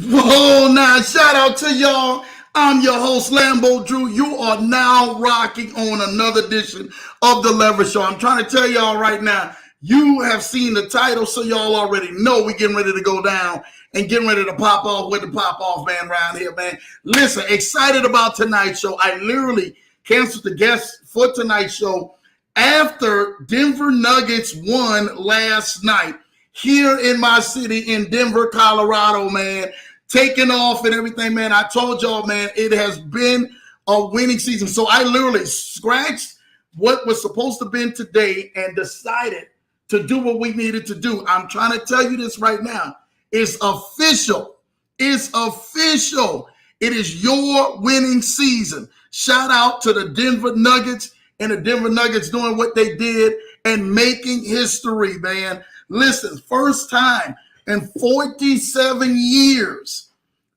Whoa, now shout out to y'all. I'm your host, Lambo Drew. You are now rocking on another edition of The Leverage Show. I'm trying to tell y'all right now, you have seen the title, so y'all already know we're getting ready to go down and getting ready to pop off with the pop off man around here, man. Listen, excited about tonight's show. I literally canceled the guest for tonight's show after Denver Nuggets won last night here in my city in Denver, Colorado, man. Taking off and everything, man. I told y'all, man, it has been a winning season. So I literally scratched what was supposed to be today and decided to do what we needed to do. I'm trying to tell you this right now. It's official. It's official. It is your winning season. Shout out to the Denver Nuggets and the Denver Nuggets doing what they did and making history, man. Listen, first time in 47 years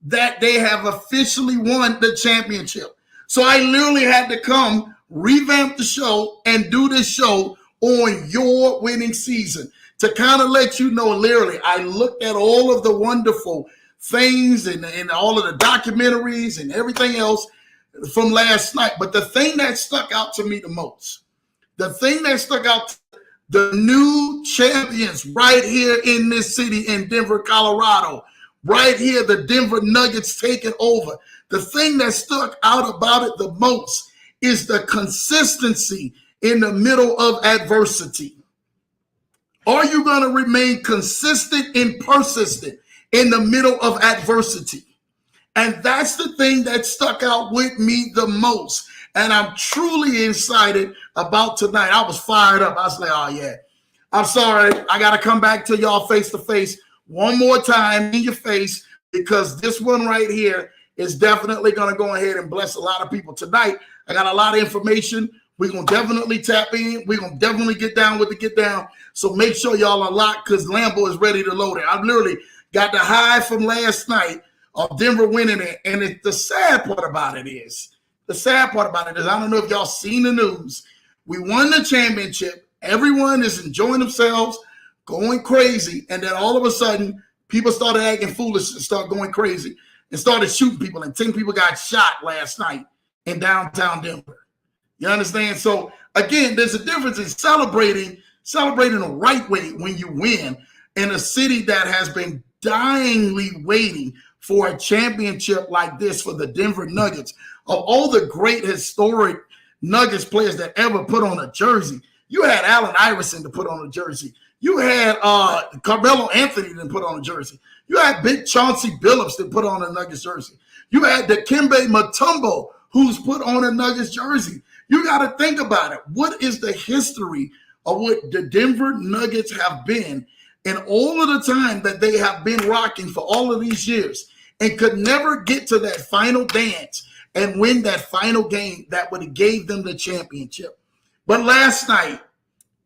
that they have officially won the championship. So I literally had to come revamp the show and do this show on your winning season to kind of let you know, literally, I looked at all of the wonderful things and all of the documentaries and everything else from last night. But the thing that stuck out to me the most, the new champions right here in this city in Denver, Colorado, right here, the Denver Nuggets taking over. The thing that stuck out about it the most is the consistency in the middle of adversity. Are you going to remain consistent and persistent in the middle of adversity? And that's the thing that stuck out with me the most. And I'm truly excited about tonight. I was fired up. I was like, oh, yeah. I'm sorry. I got to come back to y'all face to face one more time in your face because this one right here is definitely going to go ahead and bless a lot of people tonight. I got a lot of information. We're going to definitely tap in. We're going to definitely get down with the get down. So make sure y'all are locked because Lambo is ready to load it. I've literally got the high from last night of Denver winning it. And the sad part about it is, I don't know if y'all seen the news. We won the championship. Everyone is enjoying themselves, going crazy. And then all of a sudden, people started acting foolish and started going crazy and started shooting people. And 10 people got shot last night in downtown Denver. You understand? So, again, there's a difference in celebrating the right way when you win in a city that has been dyingly waiting for a championship like this for the Denver Nuggets. Of all the great historic Nuggets players that ever put on a jersey, you had Allen Iverson to put on a jersey. You had Carmelo Anthony to put on a jersey. You had Big Chauncey Billups to put on a Nuggets jersey. You had Dikembe Mutombo, who's put on a Nuggets jersey. You got to think about it. What is the history of what the Denver Nuggets have been and all of the time that they have been rocking for all of these years and could never get to that final dance and win that final game that would have gave them the championship. But last night,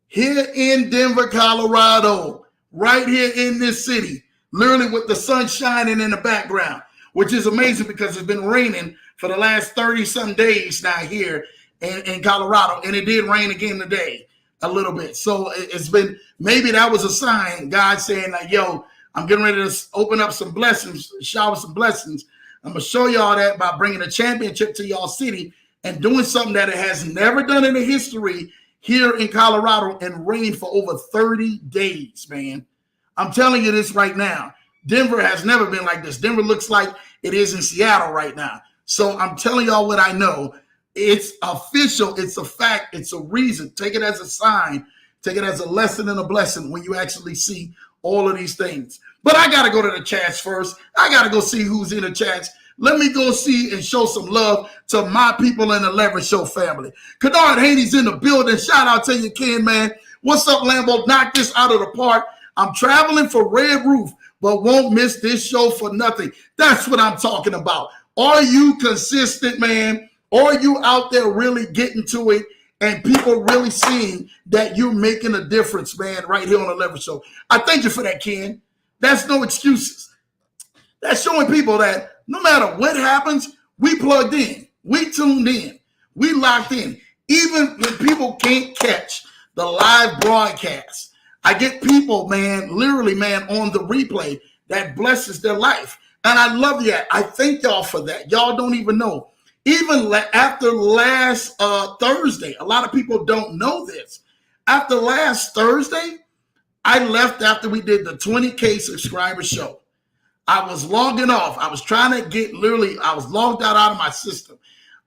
here in Denver, Colorado, right here in this city, literally with the sun shining in the background, which is amazing because it's been raining for the last 30-some days now here in Colorado, and it did rain again today a little bit. So it's been, maybe that was a sign, God saying like, yo, I'm getting ready to open up some blessings, shower some blessings. I'm going to show y'all that by bringing a championship to y'all city and doing something that it has never done in the history here in Colorado and rained for over 30 days, man. I'm telling you this right now. Denver has never been like this. Denver looks like it is in Seattle right now. So I'm telling y'all what I know. It's official. It's a fact. It's a reason. Take it as a sign. Take it as a lesson and a blessing when you actually see all of these things. But I got to go to the chats first. I got to go see who's in the chats. Let me go see and show some love to my people in the Leverage Show family. Kennard Haney's in the building. Shout out to you, Ken, man. What's up, Lambo? Knock this out of the park. I'm traveling for Red Roof, but won't miss this show for nothing. That's what I'm talking about. Are you consistent, man? Are you out there really getting to it and people really seeing that you're making a difference, man, right here on the Leverage Show? I thank you for that, Ken. That's no excuses. That's showing people that no matter what happens, we plugged in, we tuned in, we locked in. Even when people can't catch the live broadcast, I get people, man, literally, man, on the replay that blesses their life. And I love that. I thank y'all for that. Y'all don't even know. Even after last Thursday, a lot of people don't know this. After last Thursday, I left after we did the 20K subscriber show. I was logging off. I was trying to get I was logged out of my system.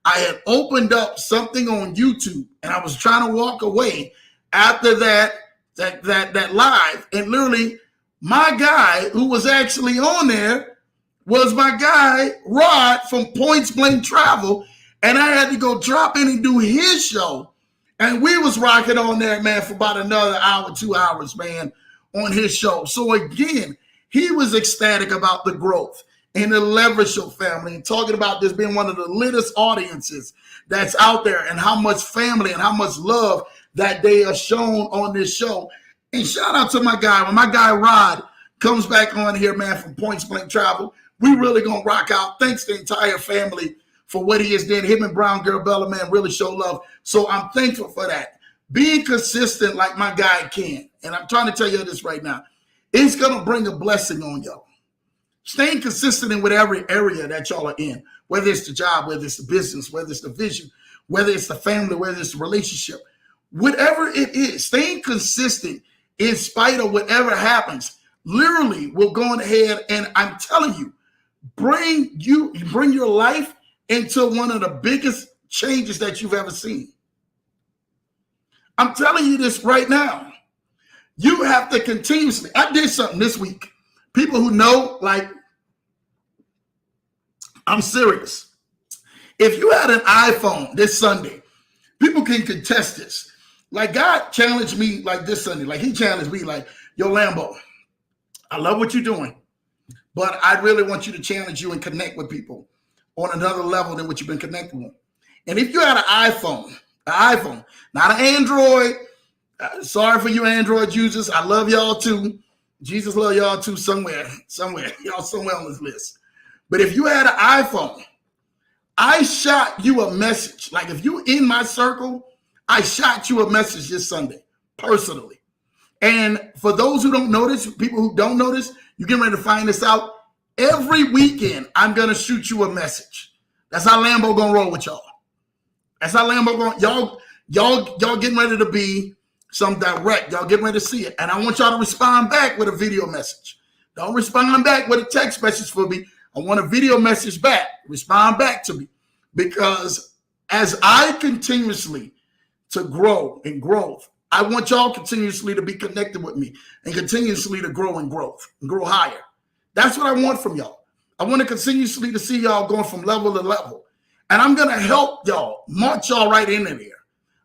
I had opened up something on YouTube and I was trying to walk away after that live. And literally my guy who was actually on there was my guy, Rod from Points Blank Travel. And I had to go drop in and do his show. And we was rocking on there, man, for about another hour, 2 hours, man, on his show. So again, he was ecstatic about the growth in the Leverage Show family and talking about this being one of the littest audiences that's out there and how much family and how much love that they are shown on this show. And shout out to my guy. When my guy Rod comes back on here, man, from Points Blank Travel, we really going to rock out. Thanks to the entire family for what he has done. Him and Brown Girl Bella, man, really show love. So I'm thankful for that. Being consistent like my guy can, and I'm trying to tell you this right now, it's going to bring a blessing on y'all. Staying consistent in whatever area that y'all are in, whether it's the job, whether it's the business, whether it's the vision, whether it's the family, whether it's the relationship, whatever it is, staying consistent in spite of whatever happens, literally will go ahead and I'm telling you, bring your life into one of the biggest changes that you've ever seen. I'm telling you this right now. You have to continuously. I did something this week. People who know, like, I'm serious. If you had an iPhone this Sunday, people can contest this. Like, God challenged me like this Sunday. Like, he challenged me like, yo, Lambo, I love what you're doing, but I really want you to challenge you and connect with people on another level than what you've been connecting with. And if you had an iPhone, not an Android, sorry for you Android users. I love y'all too. Jesus love y'all too somewhere. Y'all somewhere on this list. But if you had an iPhone, I shot you a message. Like if you in my circle, I shot you a message this Sunday, personally. And for those who don't notice, people who don't notice, you get ready to find this out. Every weekend, I'm going to shoot you a message. That's how Lambo going to roll with y'all. That's how Lambo going. Y'all getting ready to be some direct. Y'all getting ready to see it. And I want y'all to respond back with a video message. Don't respond back with a text message for me. I want a video message back. Respond back to me. Because as I continuously to grow in growth, I want y'all continuously to be connected with me and continuously to grow in growth and grow higher. That's what I want from y'all. I want to continuously to see y'all going from level to level. And I'm going to help y'all, march y'all right into there.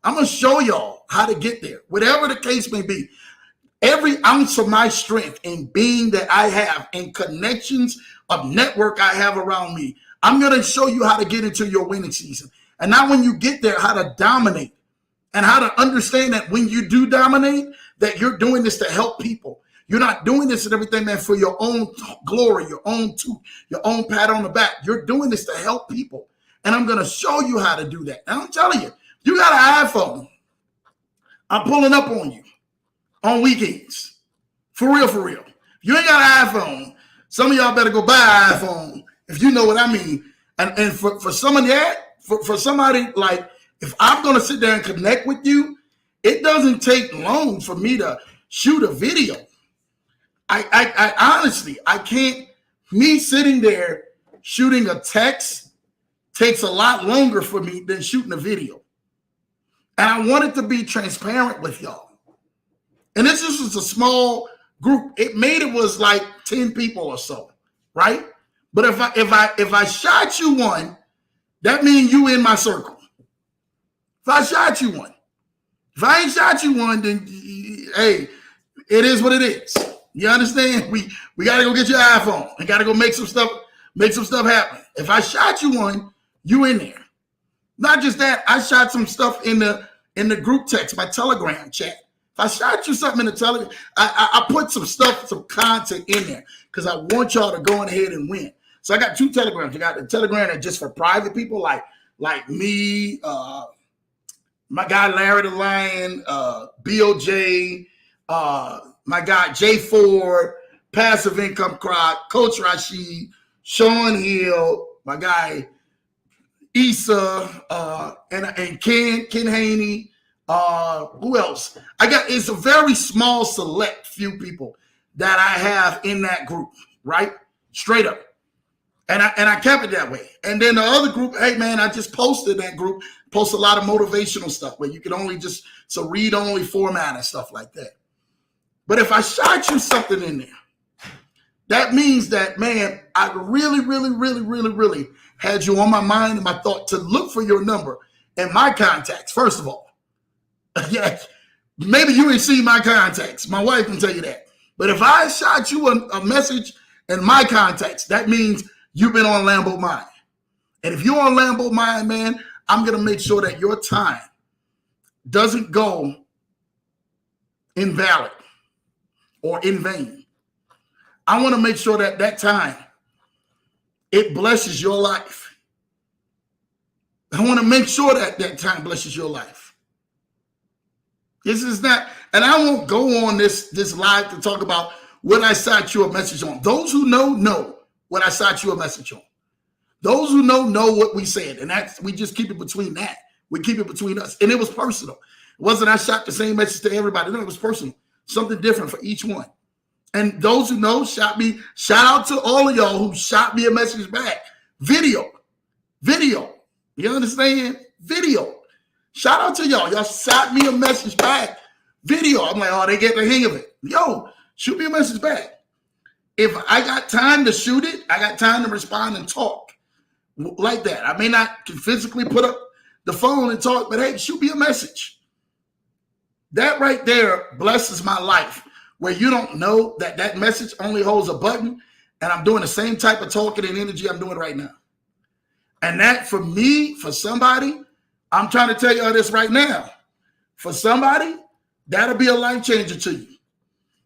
I'm going to show y'all how to get there, whatever the case may be. Every ounce of my strength and being that I have and connections of network I have around me, I'm going to show you how to get into your winning season. And now when you get there, how to dominate and how to understand that when you do dominate, that you're doing this to help people. You're not doing this and everything, man, for your own glory, your own pat on the back. You're doing this to help people. And I'm going to show you how to do that. And I'm telling you, you got an iPhone, I'm pulling up on you on weekends. For real, for real. If you ain't got an iPhone, some of y'all better go buy an iPhone, if you know what I mean. And for some of that, for somebody like, if I'm going to sit there and connect with you, it doesn't take long for me to shoot a video. I honestly, I can't, me sitting there shooting a text takes a lot longer for me than shooting a video. And I wanted to be transparent with y'all. And this was a small group. It was like 10 people or so, right? But if I shot you one, that means you in my circle. If I shot you one. If I ain't shot you one, then hey, it is what it is. You understand? We gotta go get your iPhone. We gotta go make some stuff happen. If I shot you one, you in there. Not just that, I shot some stuff in the group text, my Telegram chat. If I shot you something in the Telegram, I put some stuff, some content in there because I want y'all to go ahead and win. So I got 2 Telegrams. I got the Telegram that's just for private people like me, my guy Larry the Lion, BOJ, my guy Jay Ford, Passive Income Croc, Coach Rashid, Sean Hill, my guy Issa, and Ken Haney. Who else? It's a very small, select few people that I have in that group, right? Straight up. And I kept it that way. And then the other group, hey man, I just posted that group, post a lot of motivational stuff where you can only just, so read only format and stuff like that. But if I shot you something in there, that means that, man, I really, really, really, really, really had you on my mind and my thought to look for your number and my contacts, first of all. Yeah, maybe you ain't seen my contacts. My wife can tell you that. But if I shot you a message and my contacts, that means you've been on Lambo Mind. And if you're on Lambo Mind, man, I'm going to make sure that your time doesn't go invalid or in vain. I want to make sure that that time, it blesses your life. I want to make sure that that time blesses your life. This is not, and I won't go on this live to talk about what I shot you a message on. Those who know what I shot you a message on. Those who know what we said. And that's, we just keep it between that. We keep it between us. And it was personal. It wasn't I shot the same message to everybody. No, it was personal. Something different for each one. And those who know, shout out to all of y'all who shot me a message back. Video. You understand? Video. Shout out to y'all. Y'all shot me a message back. Video. I'm like, oh, they get the hang of it. Yo, shoot me a message back. If I got time to shoot it, I got time to respond and talk like that. I may not physically put up the phone and talk, but hey, shoot me a message. That right there blesses my life, where you don't know that that message only holds a button, and I'm doing the same type of talking and energy I'm doing right now. And that for me, for somebody, I'm trying to tell you all this right now. For somebody, that'll be a life changer to you.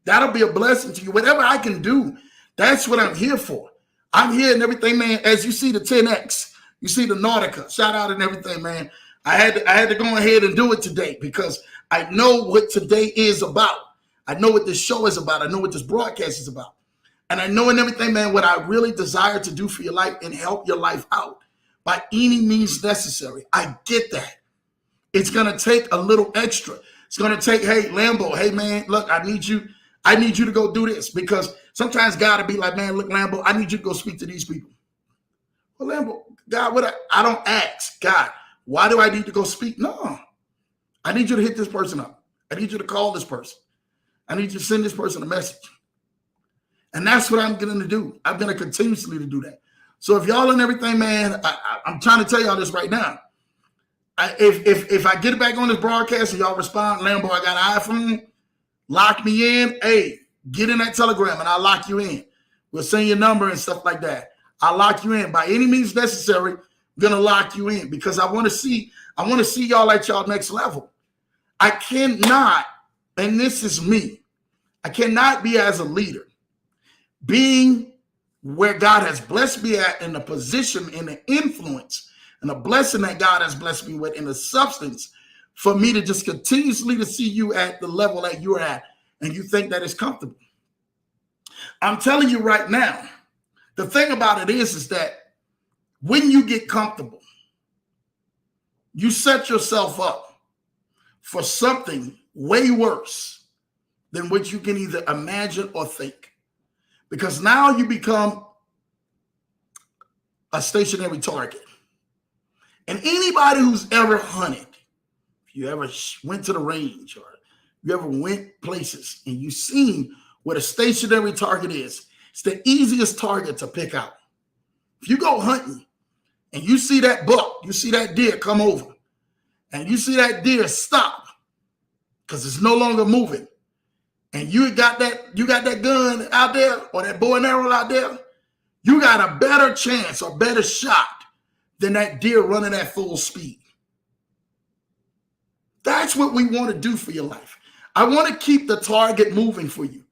That'll be a blessing to you. Whatever I can do, that's what I'm here for. I'm here and everything, man. As you see the 10X, you see the Nautica, shout out and everything, man. I had to go ahead and do it today because I know what today is about. I know what this show is about. I know what this broadcast is about. And I know and everything, man, what I really desire to do for your life and help your life out by any means necessary. I get that. It's going to take a little extra. It's going to take, hey, Lambo, hey, man, look, I need you to go do this, because sometimes God will be like, man, look, Lambo, I need you to go speak to these people. Well, Lambo, God, I don't ask God, why do I need to go speak? No, I need you to hit this person up. I need you to call this person. I need you to send this person a message. And that's what I'm going to do. I'm going to continuously to do that. So if y'all and everything, man, I'm trying to tell y'all this right now. If I get back on this broadcast and y'all respond, Lambo, I got an iPhone, lock me in. Hey, get in that Telegram and I'll lock you in. We'll send your number and stuff like that. I'll lock you in. By any means necessary, I'm going to lock you in because I want to see y'all at y'all next level. I cannot, and this is me, I cannot be as a leader, being where God has blessed me at in the position, in the influence, and the blessing that God has blessed me with in the substance, for me to just continuously to see you at the level that you're at and you think that it's comfortable. I'm telling you right now, the thing about it is that when you get comfortable, you set yourself up for something way worse than what you can either imagine or think. Because now you become a stationary target. And anybody who's ever hunted, if you ever went to the range or you ever went places and you've seen what a stationary target is, it's the easiest target to pick out. If you go hunting and you see that buck, you see that deer come over, and you see that deer stop because it's no longer moving, and you got that gun out there or that bow and arrow out there, you got a better chance or better shot than that deer running at full speed. That's what we want to do for your life. I want to keep the target moving for you.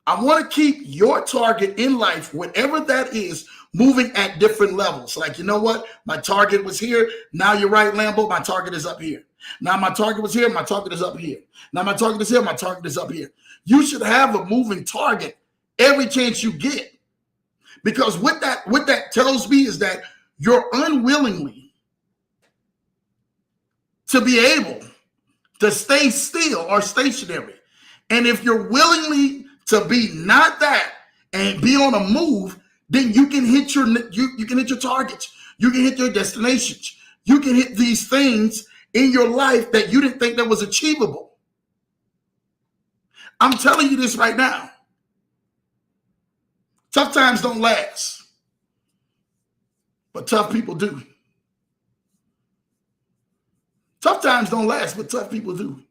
I want to keep your target in life, whatever that is, moving at different levels. Like, you know what? My target was here. Now you're right, Lambo. My target is up here. Now my target was here. My target is up here. Now my target is here. My target is up here. You should have a moving target every chance you get. Because what that tells me is that you're unwillingly to be able to stay still or stationary. And if you're willingly to be not that and be on a move, then you can hit your you can hit your targets. You can hit your destinations. You can hit these things in your life that you didn't think that was achievable. I'm telling you this right now. Tough times don't last, but tough people do. Tough times don't last, but tough people do.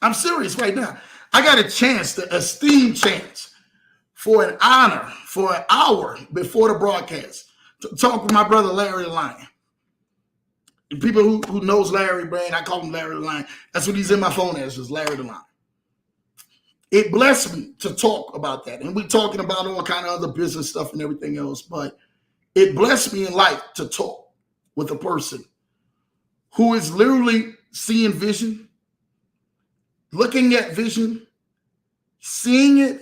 I'm serious right now. I got a chance, the esteemed chance, for an honor, for an hour before the broadcast, to talk with my brother Larry the Lion. And people who knows Larry Brain, I call him Larry the Lion. That's what he's in my phone as, is Larry the Lion. It blessed me to talk about that. And we're talking about all kind of other business stuff and everything else, but it blessed me in life to talk with a person who is literally seeing vision, looking at vision, seeing it,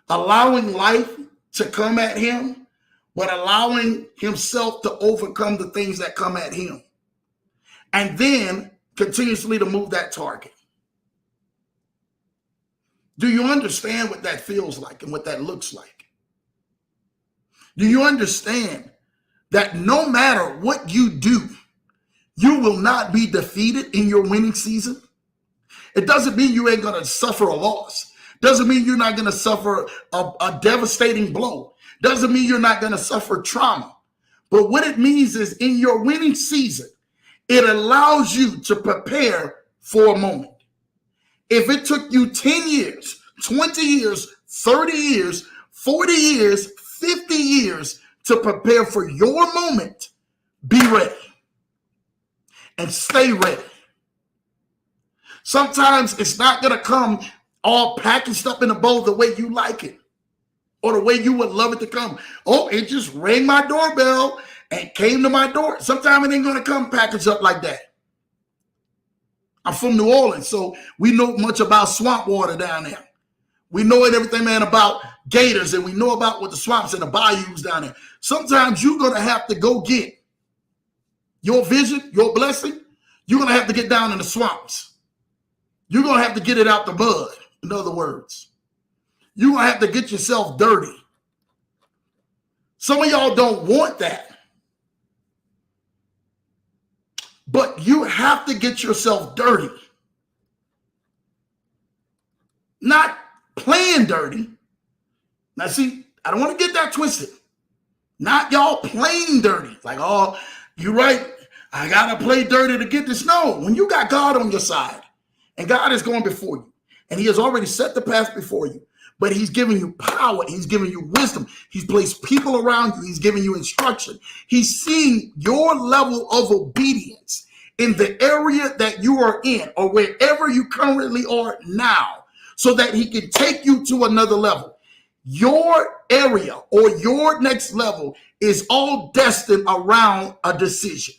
allowing life to come at him, but allowing himself to overcome the things that come at him. And then continuously to move that target. Do you understand what that feels like and what that looks like? Do you understand that no matter what you do, you will not be defeated in your winning season? It doesn't mean you ain't going to suffer a loss. Doesn't mean you're not going to suffer a devastating blow. Doesn't mean you're not going to suffer trauma. But what it means is in your winning season, it allows you to prepare for a moment. If it took you 10 years, 20 years, 30 years, 40 years, 50 years to prepare for your moment, be ready and stay ready. Sometimes it's not going to come all packaged up in a bowl the way you like it or the way you would love it to come. Oh, it just rang my doorbell and came to my door. Sometimes it ain't going to come packaged up like that. I'm from New Orleans, so we know much about swamp water down there. We know everything, man, about gators, and we know about what the swamps and the bayous down there. Sometimes you're going to have to go get your vision, your blessing. You're going to have to get down in the swamps. You're going to have to get it out the mud, in other words. You're going to have to get yourself dirty. Some of y'all don't want that. But you have to get yourself dirty. Not playing dirty. Now, see, I don't want to get that twisted. Not y'all playing dirty. Like, oh, you're right. I got to play dirty to get this. No, when you got God on your side and God is going before you and he has already set the path before you, but he's giving you power. He's giving you wisdom. He's placed people around you. He's giving you instruction. He's seeing your level of obedience in the area that you are in or wherever you currently are now so that he can take you to another level. Your area or your next level is all destined around a decision.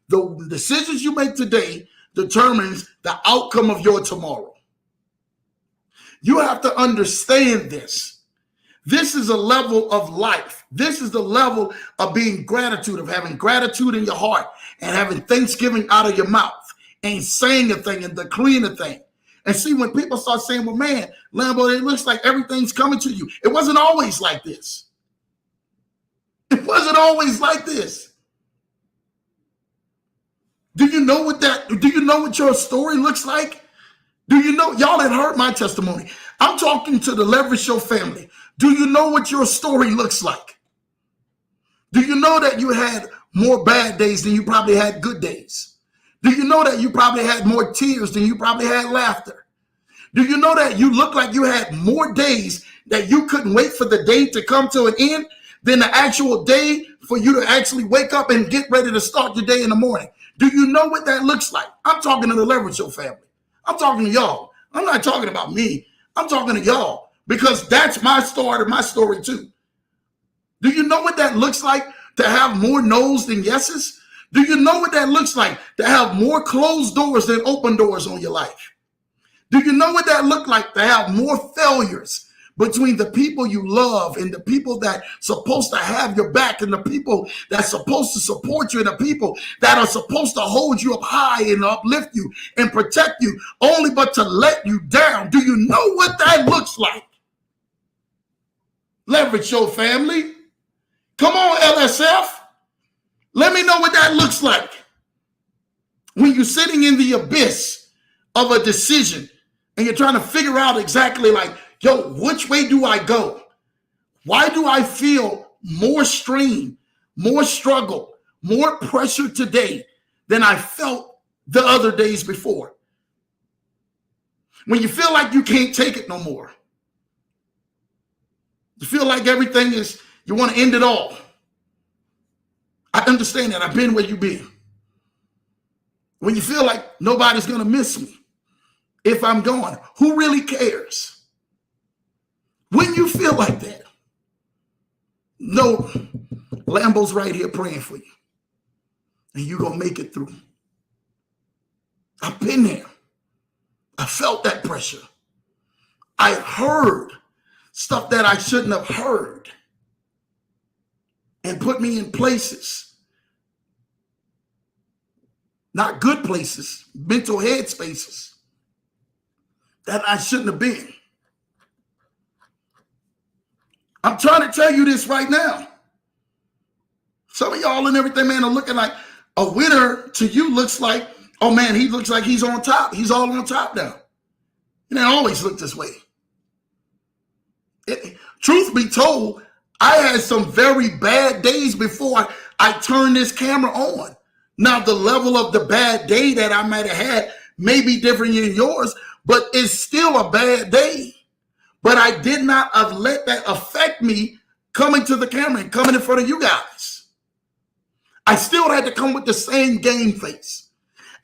The decisions you make today determines the outcome of your tomorrow. You have to understand this. This is a level of life. This is the level of being gratitude, of having gratitude in your heart and having thanksgiving out of your mouth and saying a thing and decreeing a thing. And see, when people start saying, well, man, Lambo, it looks like everything's coming to you. It wasn't always like this. It wasn't always like this. Do you know what your story looks like? Do you know? Y'all had heard my testimony. I'm talking to the Leverage Show family. Do you know what your story looks like? Do you know that you had more bad days than you probably had good days? Do you know that you probably had more tears than you probably had laughter? Do you know that you look like you had more days that you couldn't wait for the day to come to an end than the actual day for you to actually wake up and get ready to start your day in the morning? Do you know what that looks like? I'm talking to the Leverage Show family. I'm talking to y'all. I'm not talking about me. I'm talking to y'all because that's my story, my story too. Do you know what that looks like to have more no's than yeses? Do you know what that looks like to have more closed doors than open doors on your life? Do you know what that looked like to have more failures between the people you love and the people that supposed to have your back and the people that's supposed to support you and the people that are supposed to hold you up high and uplift you and protect you, only but to let you down. Do you know what that looks like? Leverage your family. Come on, LSF. Let me know what that looks like. When you're sitting in the abyss of a decision and you're trying to figure out exactly like, yo, which way do I go? Why do I feel more strain, more struggle, more pressure today than I felt the other days before? When you feel like you can't take it no more. You feel like everything is, you want to end it all. I understand that. I've been where you've been. When you feel like nobody's going to miss me if I'm gone, who really cares? When you feel like that, no, Lambo's right here praying for you. And you're going to make it through. I've been there. I felt that pressure. I heard stuff that I shouldn't have heard and put me in places, not good places, mental head spaces that I shouldn't have been. I'm trying to tell you this right now. Some of y'all and everything, man, are looking like a winner to you looks like, oh man, he looks like he's on top. He's all on top now. It didn't always look this way. Truth be told, I had some very bad days before I turned this camera on. Now, the level of the bad day that I might have had may be different than yours, but it's still a bad day. But I did not let that affect me coming to the camera and coming in front of you guys. I still had to come with the same game face.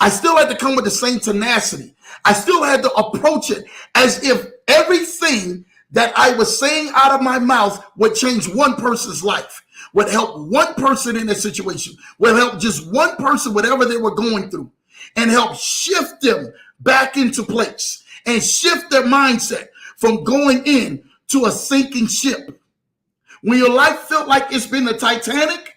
I still had to come with the same tenacity. I still had to approach it as if everything that I was saying out of my mouth would change one person's life, would help one person in a situation, would help just one person, whatever they were going through, and help shift them back into place and shift their mindset from going in to a sinking ship. When your life felt like it's been the Titanic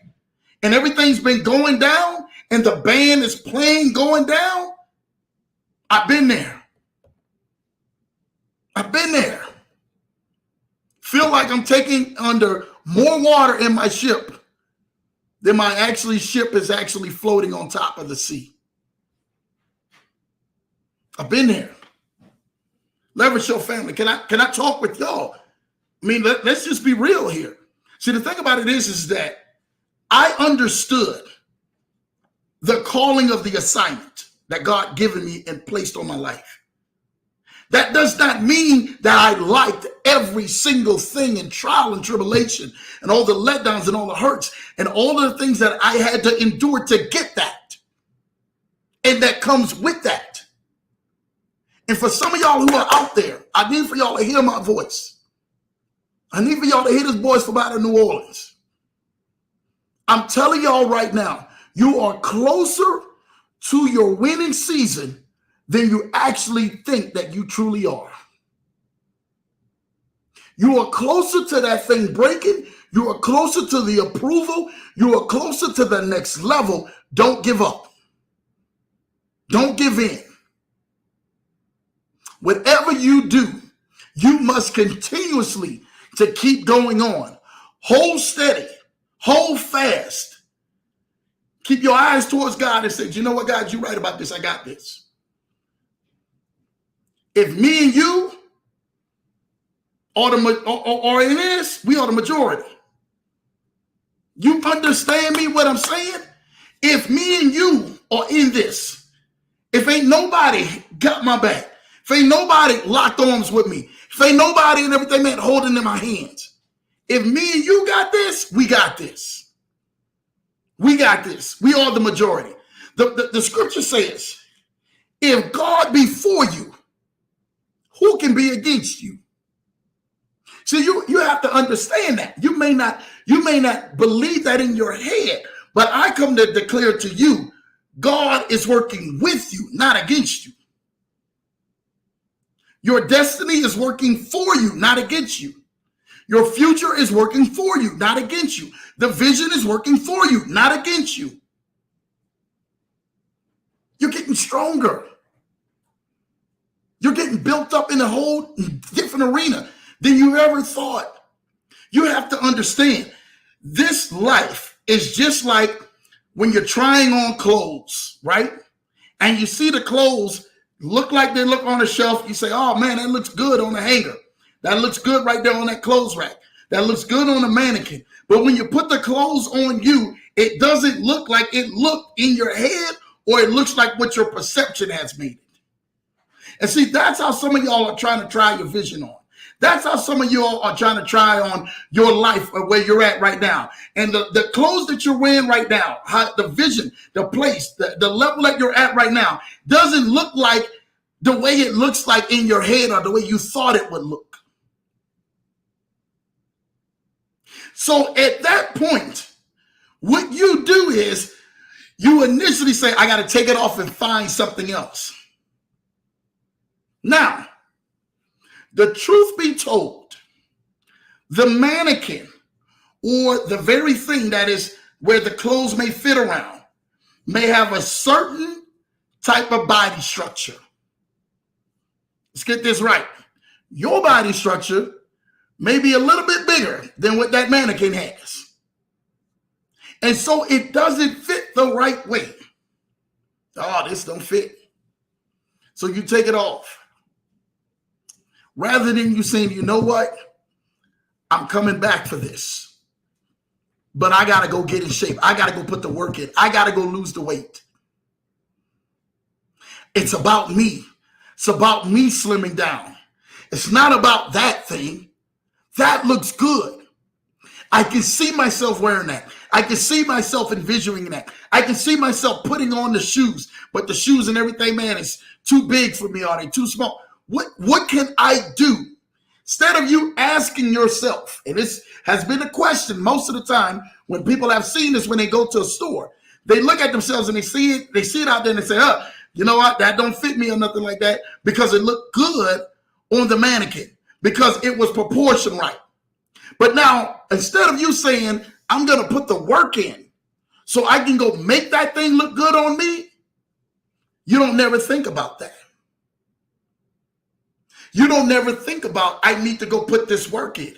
and everything's been going down and the band is playing going down, I've been there. I've been there. Feel like I'm taking under more water in my ship than my ship is actually floating on top of the sea. I've been there. Leverage your family. Can I talk with y'all? I mean, let's just be real here. See, the thing about it is that I understood the calling of the assignment that God given me and placed on my life. That does not mean that I liked every single thing in trial and tribulation and all the letdowns and all the hurts and all the things that I had to endure to get that. And that comes with that. And for some of y'all who are out there, I need for y'all to hear my voice. I need for y'all to hear this voice from out of New Orleans. I'm telling y'all right now, you are closer to your winning season than you actually think that you truly are. You are closer to that thing breaking. You are closer to the approval. You are closer to the next level. Don't give up. Don't give in. Whatever you do, you must continuously to keep going on. Hold steady. Hold fast. Keep your eyes towards God and say, you know what, God, you're right about this. I got this. If me and you are in this, we are the majority. You understand me what I'm saying? If me and you are in this, if ain't nobody got my back, if ain't nobody locked arms with me, if ain't nobody and everything, man, holding in my hands, if me and you got this, we got this. We got this. We are the majority. The scripture says, if God be for you, who can be against you? See, you have to understand that. You may not believe that in your head, but I come to declare to you, God is working with you, not against you. Your destiny is working for you, not against you. Your future is working for you, not against you. The vision is working for you, not against you. You're getting stronger. You're getting built up in a whole different arena than you ever thought. You have to understand, this life is just like when you're trying on clothes, right? And you see the clothes look like they look on a shelf. You say, oh man, that looks good on the hanger. That looks good right there on that clothes rack. That looks good on the mannequin. But when you put the clothes on you, it doesn't look like it looked in your head, or it looks like what your perception has made it. And see, that's how some of y'all are trying to try your vision on. That's how some of y'all are trying to try on your life or where you're at right now. And the clothes that you're wearing right now, how, the vision, the place, the level that you're at right now doesn't look like the way it looks like in your head or the way you thought it would look. So at that point, what you do is you initially say, I got to take it off and find something else. Now, the truth be told, the mannequin or the very thing that is where the clothes may fit around may have a certain type of body structure. Let's get this right. Your body structure may be a little bit bigger than what that mannequin has. And so it doesn't fit the right way. Oh, this don't fit. So you take it off. Rather than you saying, you know what? I'm coming back for this. But I got to go get in shape. I got to go put the work in. I got to go lose the weight. It's about me. It's about me slimming down. It's not about that thing. That looks good. I can see myself wearing that. I can see myself envisioning that. I can see myself putting on the shoes, but the shoes and everything, man, is too big for me. Are they too small? What can I do? Instead of you asking yourself, and this has been a question most of the time when people have seen this when they go to a store, they look at themselves and they see it out there and they say, you know what, that don't fit me or nothing like that, because it looked good on the mannequin, because it was proportioned right. But now, instead of you saying, I'm going to put the work in so I can go make that thing look good on me, you don't never think about that. You don't never think about, I need to go put this work in.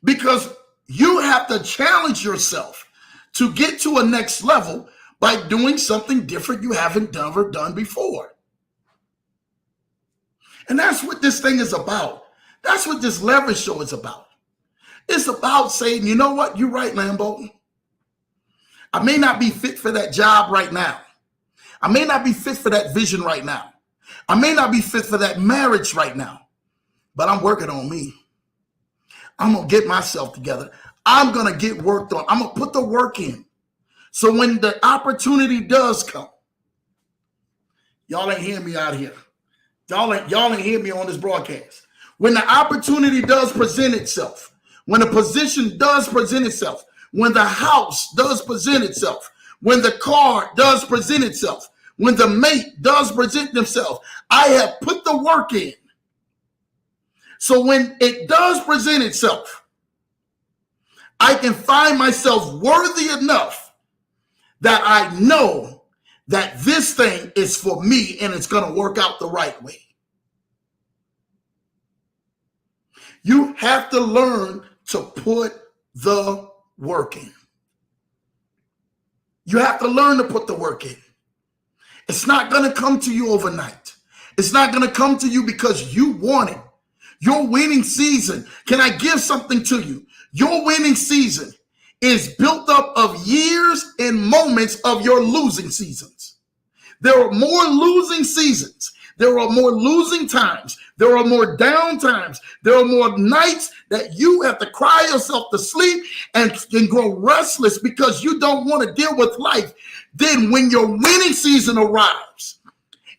Because you have to challenge yourself to get to a next level by doing something different you haven't ever done before. And that's what this thing is about. That's what this Leverage Show is about. It's about saying, you know what? You're right, Lambo. I may not be fit for that job right now. I may not be fit for that vision right now. I may not be fit for that marriage right now, but I'm working on me. I'm going to get myself together. I'm going to get worked on. I'm going to put the work in. So when the opportunity does come, y'all ain't hearing me out here. Y'all ain't hear me on this broadcast. When the opportunity does present itself, when the position does present itself, when the house does present itself, when the car does present itself, when the mate does present themselves, I have put the work in. So when it does present itself, I can find myself worthy enough that I know that this thing is for me and it's going to work out the right way. You have to learn to put the work in. You have to learn to put the work in. It's not going to come to you overnight. It's not going to come to you because you want it. Your winning season, can I give something to you? Your winning season is built up of years and moments of your losing seasons. There are more losing seasons. There are more losing times. There are more down times. There are more nights that you have to cry yourself to sleep and grow restless because you don't want to deal with life. Then when your winning season arrives,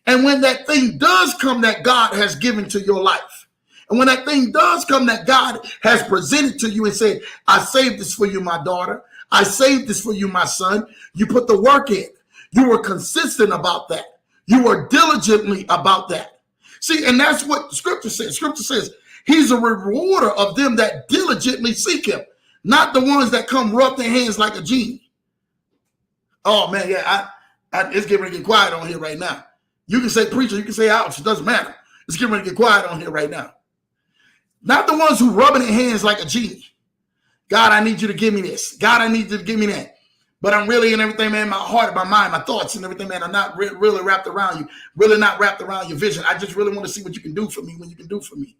and when that thing does come that God has given to your life, and when that thing does come that God has presented to you and said, I saved this for you, my daughter. I saved this for you, my son. You put the work in. You were consistent about that. You were diligently about that. See, and that's what Scripture says. Scripture says he's a rewarder of them that diligently seek him, not the ones that come rub their hands like a genie. Oh man, yeah, it's getting ready to get quiet on here right now. You can say preacher, you can say ouch, it doesn't matter. It's getting ready to get quiet on here right now. Not the ones who rubbing their hands like a genie. God, I need you to give me this. God, I need you to give me that. But I'm really in everything, man, my heart, my mind, my thoughts and everything, man, are not really wrapped around you, really not wrapped around your vision. I just really want to see what you can do for me when you can do for me.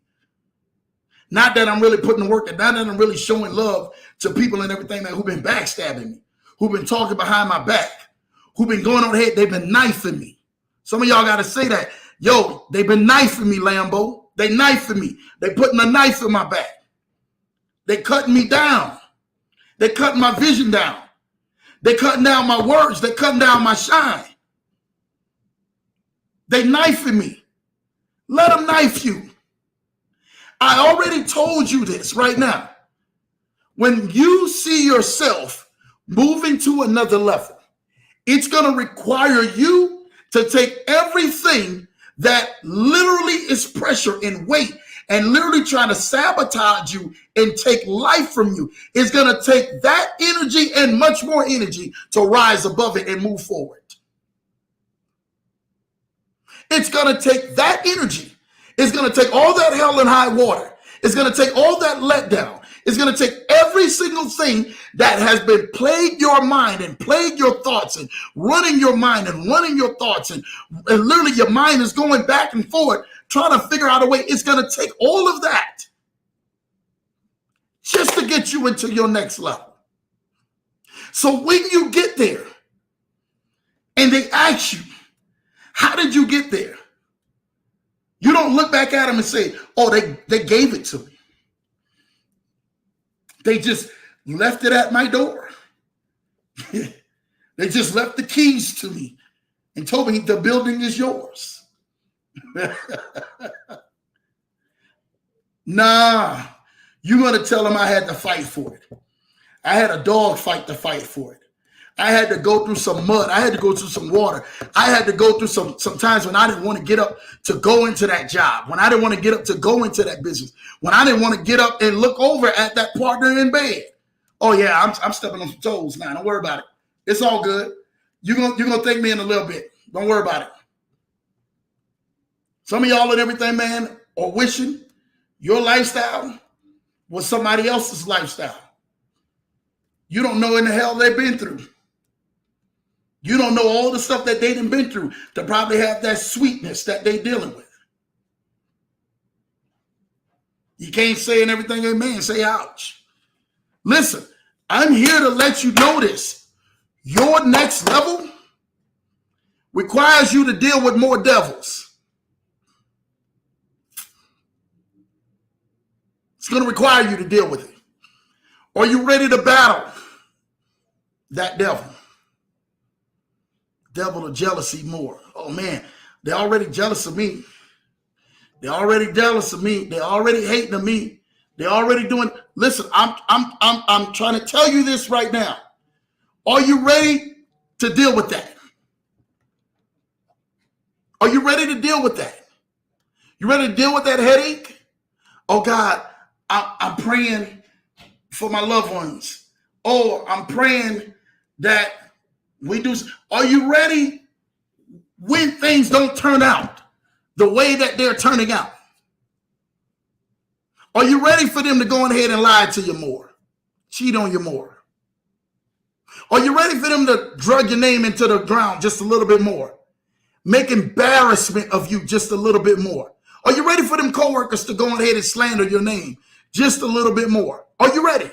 Not that I'm really putting the work in, not that I'm really showing love to people and everything, man, who've been backstabbing me, who've been talking behind my back, who've been going on ahead, they've been knifing me. Some of y'all got to say that. Yo, they've been knifing me, Lambo. They knifing me. They putting a knife in my back. They cutting me down. They cutting my vision down. They cutting down my words. They cutting down my shine. They knifing me. Let them knife you. I already told you this right now. When you see yourself moving to another level, it's going to require you to take everything that literally is pressure and weight and literally trying to sabotage you and take life from you. It's going to take that energy and much more energy to rise above it and move forward. It's going to take that energy. It's going to take all that hell and high water. It's going to take all that letdown. It's going to take every single thing that has been plagued your mind and plagued your thoughts and running your mind and running your thoughts. And literally your mind is going back and forth trying to figure out a way. It's going to take all of that just to get you into your next level. So when you get there and they ask you, how did you get there? You don't look back at them and say, oh, they gave it to me. They just left it at my door. They just left the keys to me and told me the building is yours. Nah, you're going to tell them I had to fight for it. I had a dog fight to fight for it. I had to go through some mud. I had to go through some water. I had to go through some times when I didn't want to get up to go into that job, when I didn't want to get up to go into that business, when I didn't want to get up and look over at that partner in bed. Oh yeah, I'm stepping on some toes now. Don't worry about it. It's all good. You're gonna thank me in a little bit. Don't worry about it. Some of y'all and everything, man, are wishing your lifestyle was somebody else's lifestyle. You don't know in the hell they've been through. You don't know all the stuff that they done been through to probably have that sweetness that they dealing with. You can't say in everything amen, say ouch. Listen, I'm here to let you know this. Your next level requires you to deal with more devils. It's going to require you to deal with it. Are you ready to battle that devil? Devil of jealousy more. Oh man, they're already jealous of me. They're already jealous of me. They're already hating of me. They're already doing. Listen, I'm trying to tell you this right now. Are you ready to deal with that? Are you ready to deal with that? You ready to deal with that headache? Oh God, I'm praying for my loved ones. Oh, I'm praying that we do. Are you ready when things don't turn out the way that they're turning out? Are you ready for them to go ahead and lie to you more? Cheat on you more? Are you ready for them to drug your name into the ground just a little bit more? Make embarrassment of you just a little bit more? Are you ready for them coworkers to go ahead and slander your name just a little bit more? Are you ready?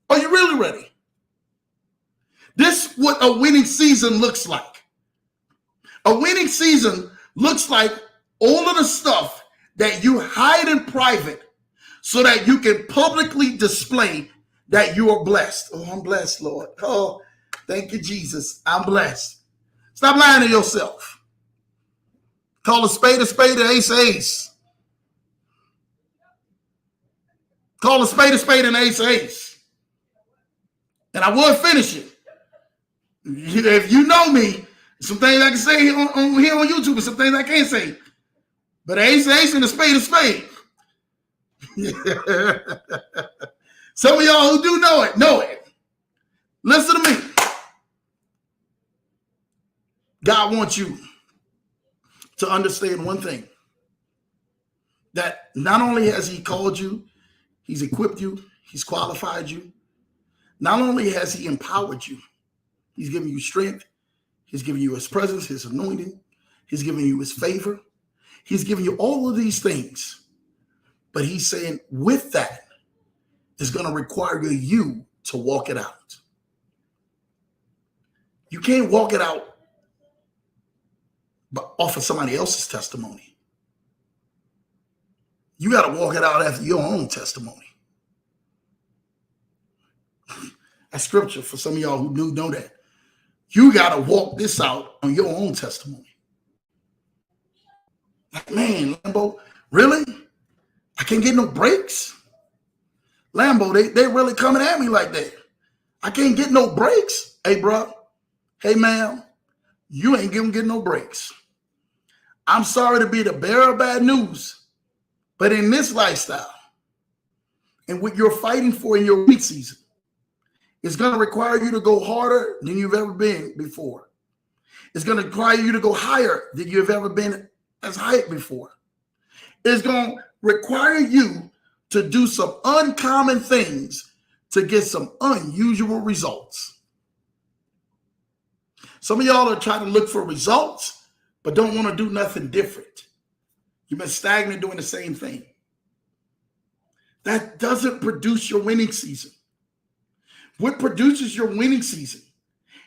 Are you really ready? This is what a winning season looks like. A winning season looks like all of the stuff that you hide in private so that you can publicly display that you are blessed. Oh, I'm blessed, Lord. Oh, thank you, Jesus. I'm blessed. Stop lying to yourself. Call a spade, and ace, ace. Call a spade, and ace, ace. And I will finish it. If you know me, some things I can say on here on YouTube and some things I can't say. But ace and a spade is spade. Some of y'all who do know it. Listen to me. God wants you to understand one thing. That not only has he called you, he's equipped you, he's qualified you. Not only has he empowered you, he's given you strength, he's given you his presence, his anointing, he's given you his favor, he's given you all of these things. But he's saying with that, it's going to require you to walk it out. You can't walk it out off of somebody else's testimony. You got to walk it out after your own testimony. That's scripture for some of y'all who do know that. You got to walk this out on your own testimony. Like, man, Lambo, really? I can't get no breaks? Lambo, they really coming at me like that. I can't get no breaks. Hey, bro. Hey, ma'am. You ain't gonna get no breaks. I'm sorry to be the bearer of bad news. But in this lifestyle, and what you're fighting for in your weak season, it's going to require you to go harder than you've ever been before. It's going to require you to go higher than you've ever been as high before. It's going to require you to do some uncommon things to get some unusual results. Some of y'all are trying to look for results, but don't want to do nothing different. You've been stagnant doing the same thing. That doesn't produce your winning season. What produces your winning season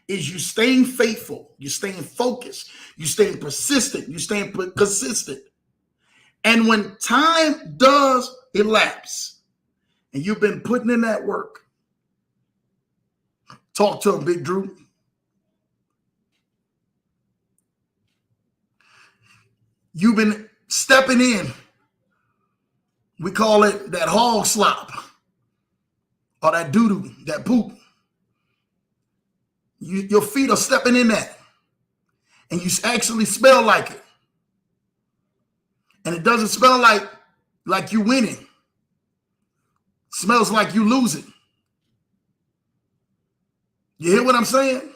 is you staying faithful, you staying focused, you staying persistent, you staying consistent. And when time does elapse and you've been putting in that work, talk to him, Big Drew. You've been stepping in. We call it that hog slop or that doo-doo, that poop. Your feet are stepping in that. And you actually smell like it. And it doesn't smell like you winning. It smells like you losing. You hear what I'm saying?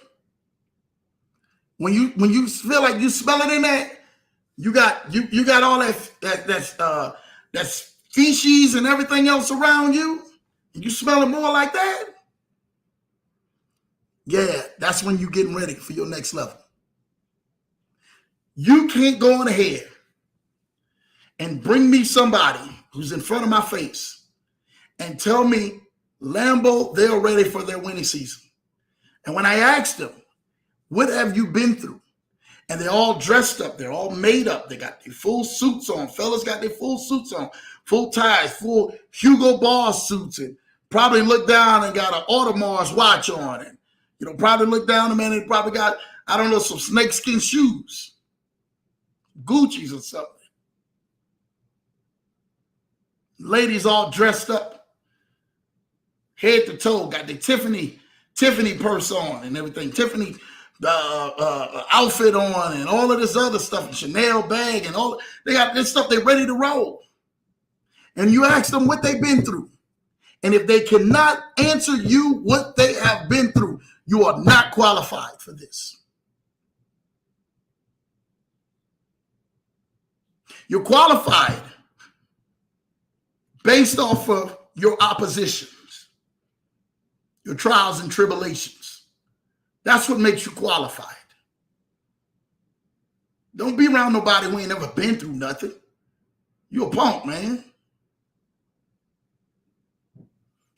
When you feel like you smell it in that, you got all that species and everything else around you, and you smell it more like that. Yeah, that's when you're getting ready for your next level. You can't go on ahead and bring me somebody who's in front of my face and tell me, Lambo, they're ready for their winning season. And when I asked them, what have you been through? And they're all dressed up. They're all made up. They got their full suits on. Fellas got their full suits on, full ties, full Hugo Boss suits, and probably look down and got an Audemars watch on. And, probably look down and, man, they probably got, I don't know, some snakeskin shoes, Gucci's or something. Ladies all dressed up, head to toe, got the Tiffany purse on and everything. Tiffany outfit on and all of this other stuff, and Chanel bag and all. They got this stuff. They're ready to roll. And you ask them what they've been through. And if they cannot answer you what they have been through, you are not qualified for this. You're qualified based off of your oppositions, your trials and tribulations. That's what makes you qualified. Don't be around nobody who ain't never been through nothing. You a punk, man.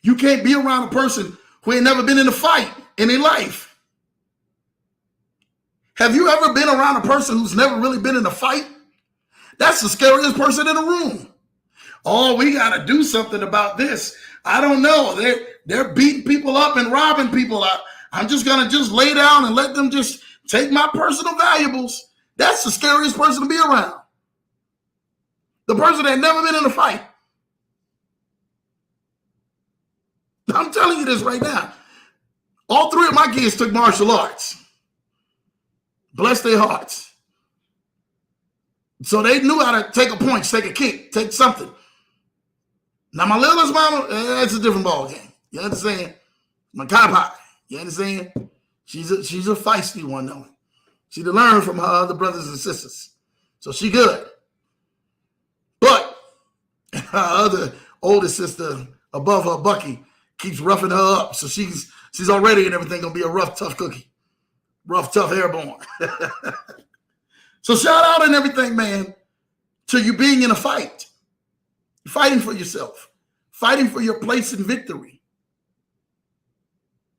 You can't be around a person who ain't never been in a fight in their life. Have you ever been around a person who's never really been in a fight? That's the scariest person in the room. Oh, we got to do something about this. I don't know. They're beating people up and robbing people out. I'm just going to just lay down and let them just take my personal valuables. That's the scariest person to be around. The person that never been in a fight. I'm telling you this right now. All three of my kids took martial arts. Bless their hearts. So they knew how to take a punch, take a kick, take something. Now my littlest mama, that's a different ball game. You understand? My pie. You understand? She's a feisty one though. She to learn from her other brothers and sisters. So she good. But her other older sister above her, Bucky, keeps roughing her up. So she's already and everything gonna be a rough, tough cookie. Rough, tough, airborne. So shout out and everything, man, to you being in a fight. You're fighting for yourself. Fighting for your place in victory.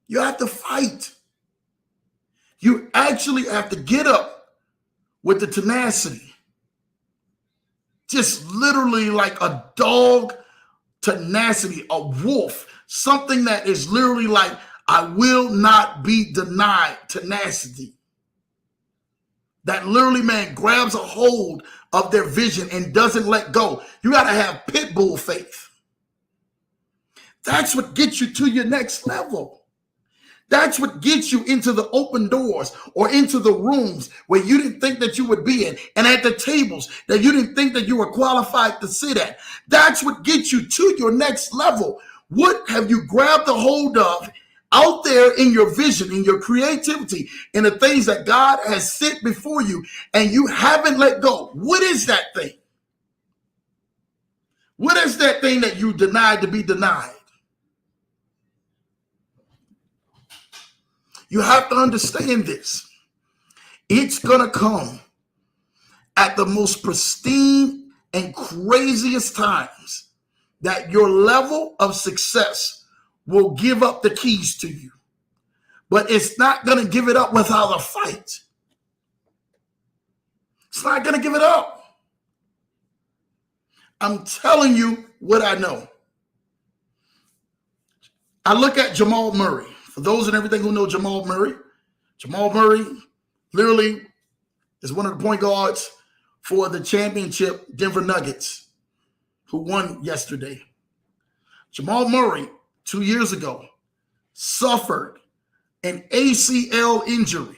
You have to fight. You actually have to get up with the tenacity. Just literally like a dog tenacity, a wolf, something that is literally like, I will not be denied tenacity. That literally, man, grabs a hold of their vision and doesn't let go. You got to have pit bull faith. That's what gets you to your next level. That's what gets you into the open doors or into the rooms where you didn't think that you would be in, and at the tables that you didn't think that you were qualified to sit at. That's what gets you to your next level. What have you grabbed a hold of out there in your vision, in your creativity, in the things that God has set before you, and you haven't let go? What is that thing? What is that thing that you denied to be denied? You have to understand this. It's going to come at the most pristine and craziest times that your level of success will give up the keys to you. But it's not going to give it up without a fight. It's not going to give it up. I'm telling you what I know. I look at Jamal Murray. For those and everything who know Jamal Murray literally is one of the point guards for the championship Denver Nuggets, who won yesterday. Jamal Murray, 2 years ago, suffered an ACL injury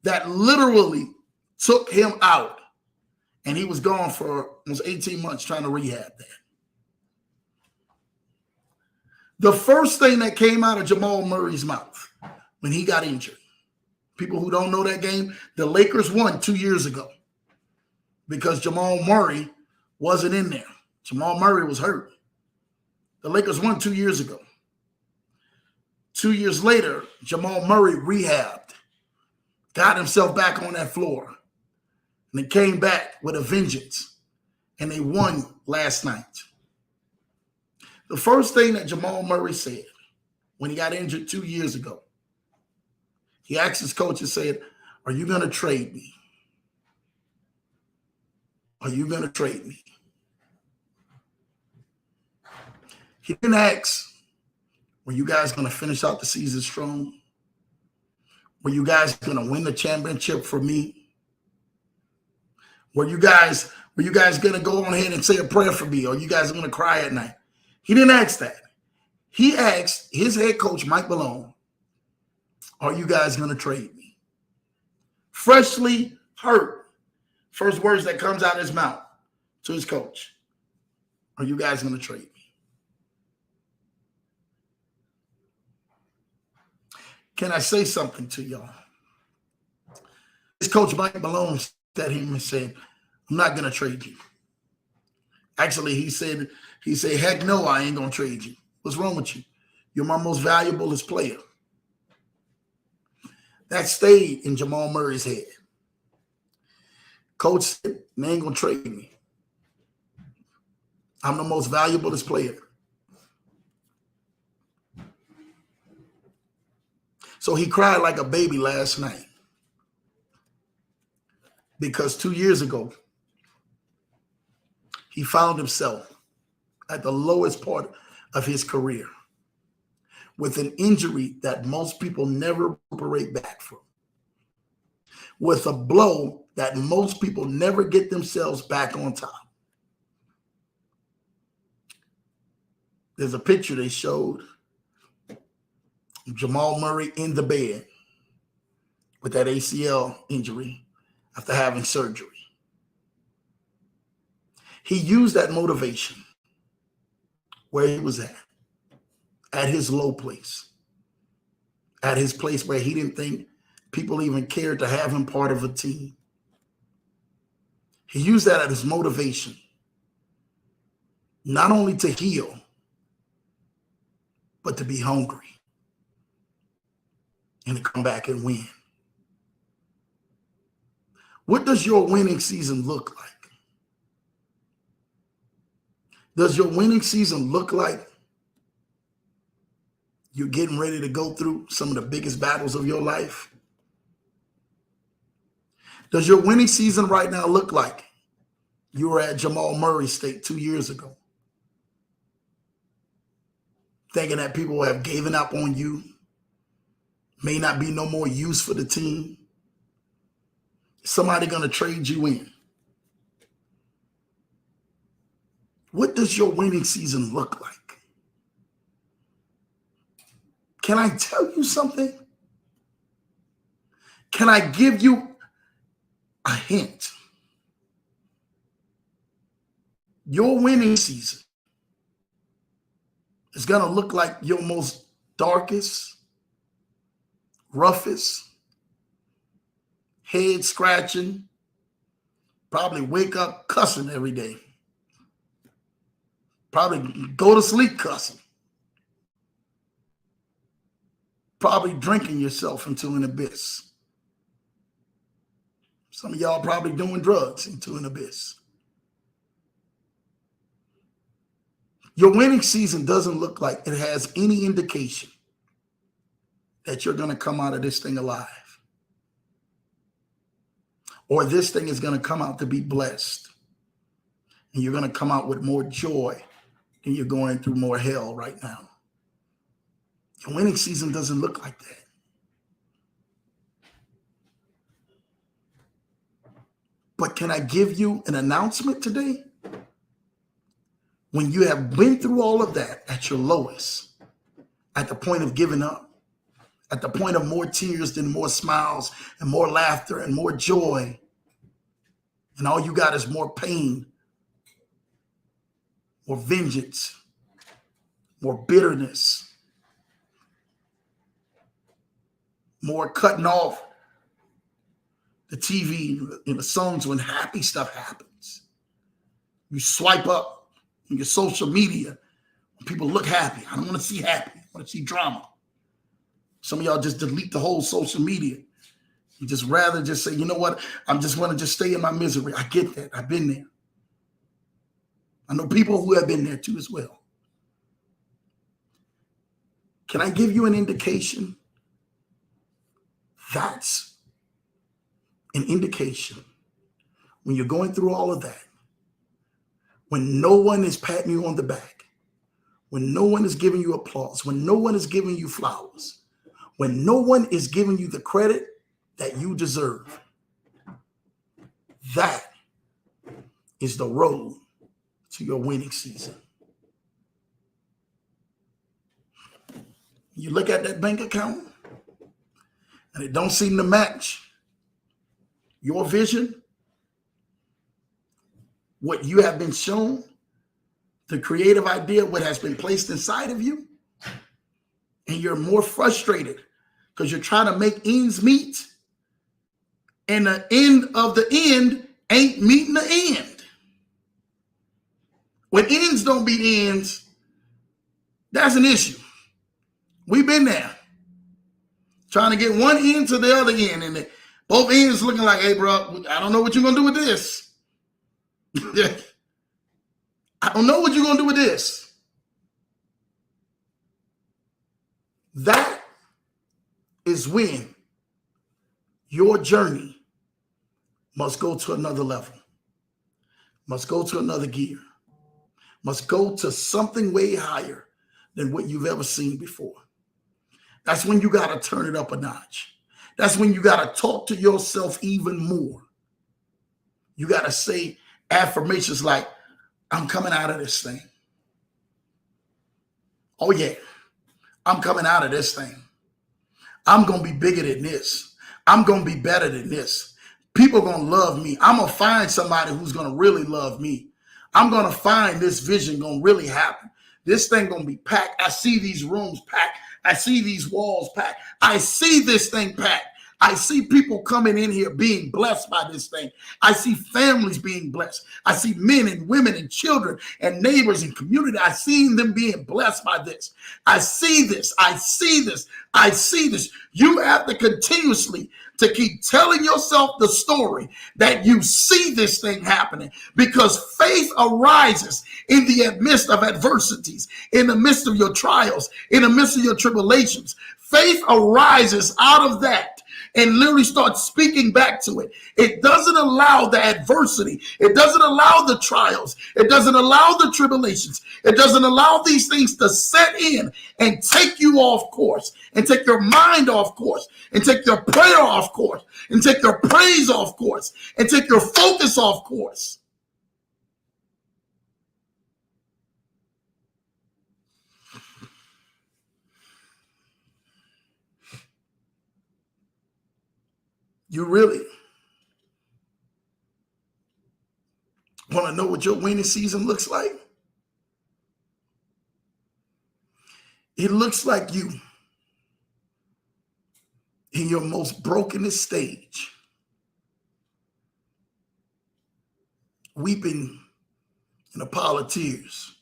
that literally took him out, and he was gone for almost 18 months trying to rehab that. The first thing that came out of Jamal Murray's mouth when he got injured, people who don't know that game, the Lakers won 2 years ago because Jamal Murray wasn't in there. Jamal Murray was hurt. The Lakers won 2 years ago. 2 years later, Jamal Murray rehabbed, got himself back on that floor, and they came back with a vengeance, and they won last night. The first thing that Jamal Murray said when he got injured 2 years ago, he asked his coach and said, "Are you going to trade me? Are you going to trade me?" He didn't ask, "Were you guys going to finish out the season strong? Were you guys going to win the championship for me? Were you guys going to go on ahead and say a prayer for me? Or you guys are going to cry at night?" He didn't ask that. He asked his head coach, Mike Malone, "Are you guys going to trade me?" Freshly hurt. First words that comes out of his mouth to his coach. "Are you guys going to trade me?" Can I say something to y'all? His coach, Mike Malone, said to him and said, "I'm not going to trade you." Actually, he said, "Heck no, I ain't going to trade you. What's wrong with you? You're my most valuable player." That stayed in Jamal Murray's head. Coach said, "They ain't going to trade me. I'm the most valuable player." So he cried like a baby last night because 2 years ago, he found himself at the lowest part of his career with an injury that most people never recuperate back from, with a blow that most people never get themselves back on top. There's a picture they showed of Jamal Murray in the bed with that ACL injury after having surgery. He used that motivation where he was at his low place, at his place where he didn't think people even cared to have him part of a team. He used that as motivation, not only to heal, but to be hungry and to come back and win. What does your winning season look like? Does your winning season look like you're getting ready to go through some of the biggest battles of your life? Does your winning season right now look like you were at Jamal Murray State 2 years ago, thinking that people have given up on you, may not be no more use for the team? Somebody going to trade you in. What does your winning season look like? Can I tell you something? Can I give you a hint? Your winning season is going to look like your most darkest, roughest, head scratching, probably wake up cussing every day. Probably go to sleep cussing. Probably drinking yourself into an abyss. Some of y'all probably doing drugs into an abyss. Your winning season doesn't look like it has any indication that you're going to come out of this thing alive, or this thing is going to come out to be blessed, and you're going to come out with more joy than you're going through more hell right now. Your winning season doesn't look like that. But can I give you an announcement today? When you have been through all of that at your lowest, at the point of giving up, at the point of more tears than more smiles and more laughter and more joy, and all you got is more pain, more vengeance, more bitterness, more cutting off the TV and the songs when happy stuff happens. You swipe up on your social media when people look happy. I don't want to see happy. I want to see drama. Some of y'all just delete the whole social media. You just rather just say, you know what? I'm just want to just stay in my misery. I get that. I've been there. I know people who have been there too as well. Can I give you an indication? That's an indication when you're going through all of that, when no one is patting you on the back, when no one is giving you applause, when no one is giving you flowers, when no one is giving you the credit that you deserve. That is the road to your winning season. You look at that bank account and it don't seem to match your vision, what you have been shown, the creative idea, what has been placed inside of you, and you're more frustrated because you're trying to make ends meet, and the end of the end ain't meeting the end. When ends don't beat ends, that's an issue. We've been there, trying to get one end to the other end, and both ends looking like, hey, bro, I don't know what you're going to do with this. I don't know what you're going to do with this. That is when your journey must go to another level, must go to another gear, must go to something way higher than what you've ever seen before. That's when you got to turn it up a notch. That's when you got to talk to yourself even more. You got to say affirmations like, I'm coming out of this thing. Oh, yeah, I'm coming out of this thing. I'm going to be bigger than this. I'm going to be better than this. People are going to love me. I'm going to find somebody who's going to really love me. I'm going to find this vision going to really happen. This thing going to be packed. I see these rooms packed. I see these walls packed. I see this thing packed. I see people coming in here being blessed by this thing. I see families being blessed. I see men and women and children and neighbors and community. I see them being blessed by this. I see this. I see this. I see this. You have to continuously to keep telling yourself the story that you see this thing happening, because faith arises in the midst of adversities, in the midst of your trials, in the midst of your tribulations. Faith arises out of that and literally start speaking back to it. It doesn't allow the adversity. It doesn't allow the trials. It doesn't allow the tribulations. It doesn't allow these things to set in and take you off course, and take your mind off course, and take your prayer off course, and take your praise off course, and take your focus off course. You really want to know what your winning season looks like? It looks like you in your most brokenest stage, weeping in a pile of tears,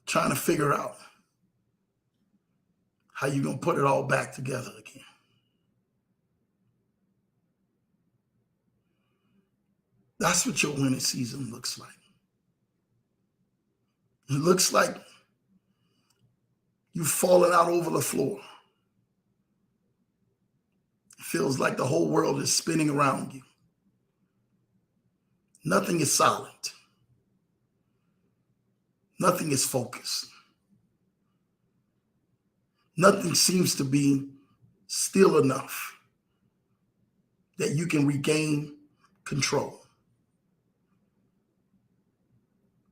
trying to figure out how you're going to put it all back together again. That's what your winning season looks like. It looks like you've fallen out over the floor. It feels like the whole world is spinning around you. Nothing is solid. Nothing is focused. Nothing seems to be still enough that you can regain control.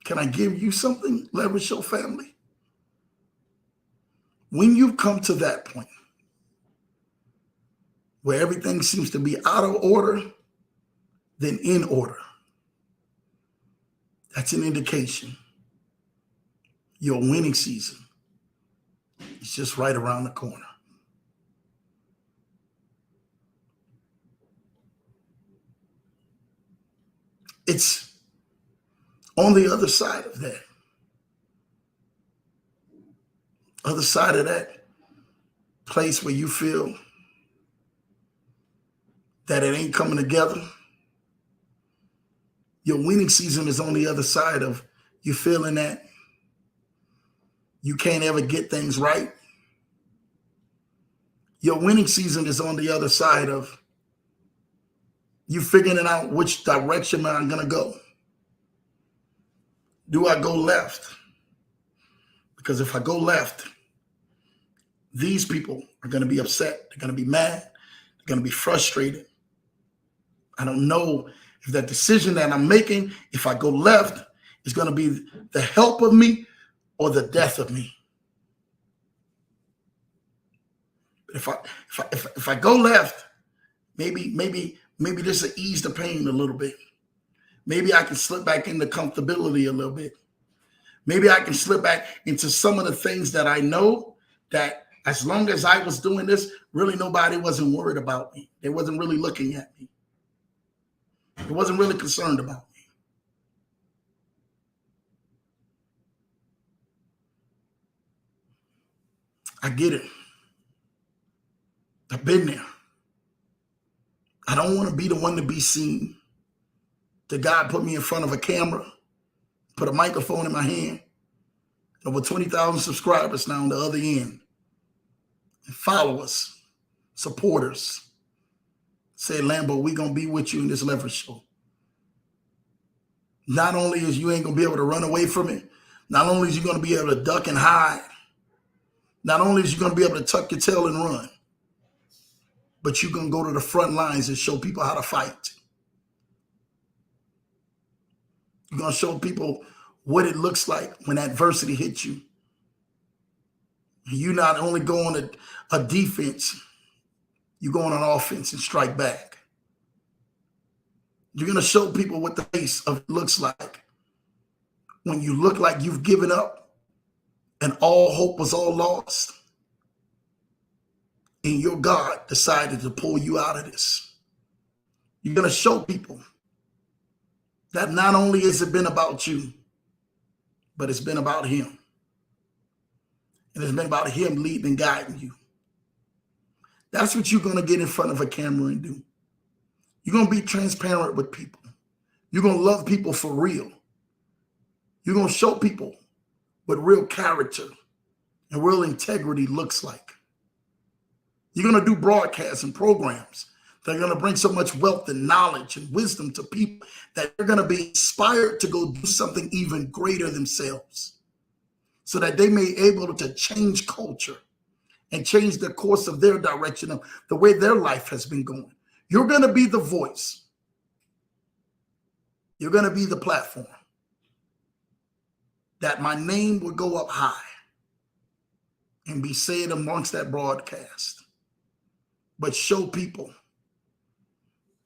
Can I give you something, Leverage Show family? When you've come to that point where everything seems to be out of order, then in order, that's an indication your winning season is just right around the corner. It's on the other side of that. Other side of that place where you feel that it ain't coming together. Your winning season is on the other side of you feeling that you can't ever get things right. Your winning season is on the other side of you figuring out which direction I'm going to go. Do I go left? Because if I go left, these people are going to be upset. They're going to be mad. They're going to be frustrated. I don't know if that decision that I'm making, if I go left, is going to be the help of me or the death of me. But if I go left, maybe this will ease the pain a little bit. Maybe I can slip back into comfortability a little bit. Maybe I can slip back into some of the things that I know that as long as I was doing this, really nobody wasn't worried about me. They wasn't really looking at me. They wasn't really concerned about me. I get it. I've been there. I don't want to be the one to be seen. The God put me in front of a camera, put a microphone in my hand, over 20,000 subscribers now on the other end, and followers, supporters. Say, Lambo, we going to be with you in this Leverage Show. Not only is you ain't going to be able to run away from it, not only is you going to be able to duck and hide, not only is you going to be able to tuck your tail and run, but you're going to go to the front lines and show people how to fight. You're going to show people what it looks like when adversity hits you. You not only go on a defense, you go on an offense and strike back. You're going to show people what the face of it looks like when you look like you've given up and all hope was all lost. And your God decided to pull you out of this. You're going to show people that not only has it been about you, but it's been about him. And it's been about him leading and guiding you. That's what you're going to get in front of a camera and do. You're going to be transparent with people. You're going to love people for real. You're going to show people what real character and real integrity looks like. You're going to do broadcasts and programs that are going to bring so much wealth and knowledge and wisdom to people that they're going to be inspired to go do something even greater themselves so that they may be able to change culture and change the course of their direction of the way their life has been going. You're going to be the voice. You're going to be the platform that my name will go up high and be said amongst that broadcast. But show people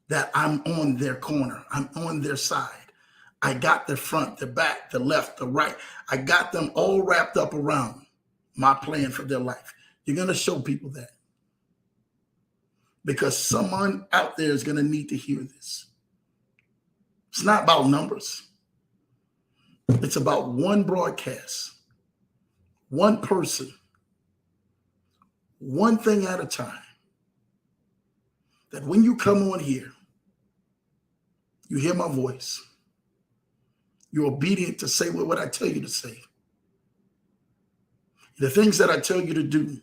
that I'm on their corner. I'm on their side. I got their front, their back, the left, the right. I got them all wrapped up around my plan for their life. You're going to show people that. Because someone out there is going to need to hear this. It's not about numbers. It's about one broadcast, one person, one thing at a time. That when you come on here, you hear my voice. You're obedient to say what I tell you to say. The things that I tell you to do,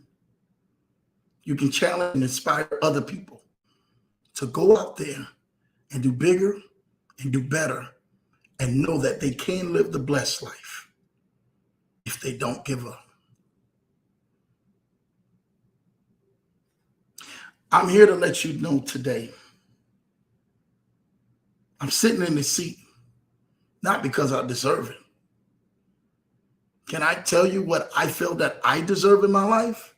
you can challenge and inspire other people to go out there and do bigger and do better and know that they can live the blessed life if they don't give up. I'm here to let you know today, I'm sitting in the seat, not because I deserve it. Can I tell you what I feel that I deserve in my life?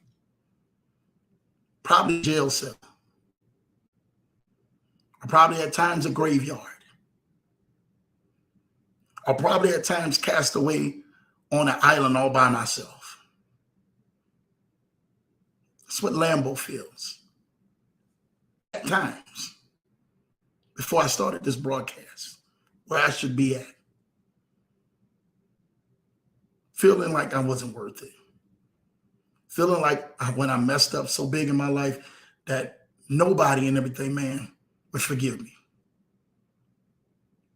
Probably jail cell. Or probably at times a graveyard. Or probably at times cast away on an island all by myself. That's what Lambo feels. At times, before I started this broadcast, where I should be at. Feeling like I wasn't worth it. Feeling like when I messed up so big in my life that nobody and everything, man, would forgive me.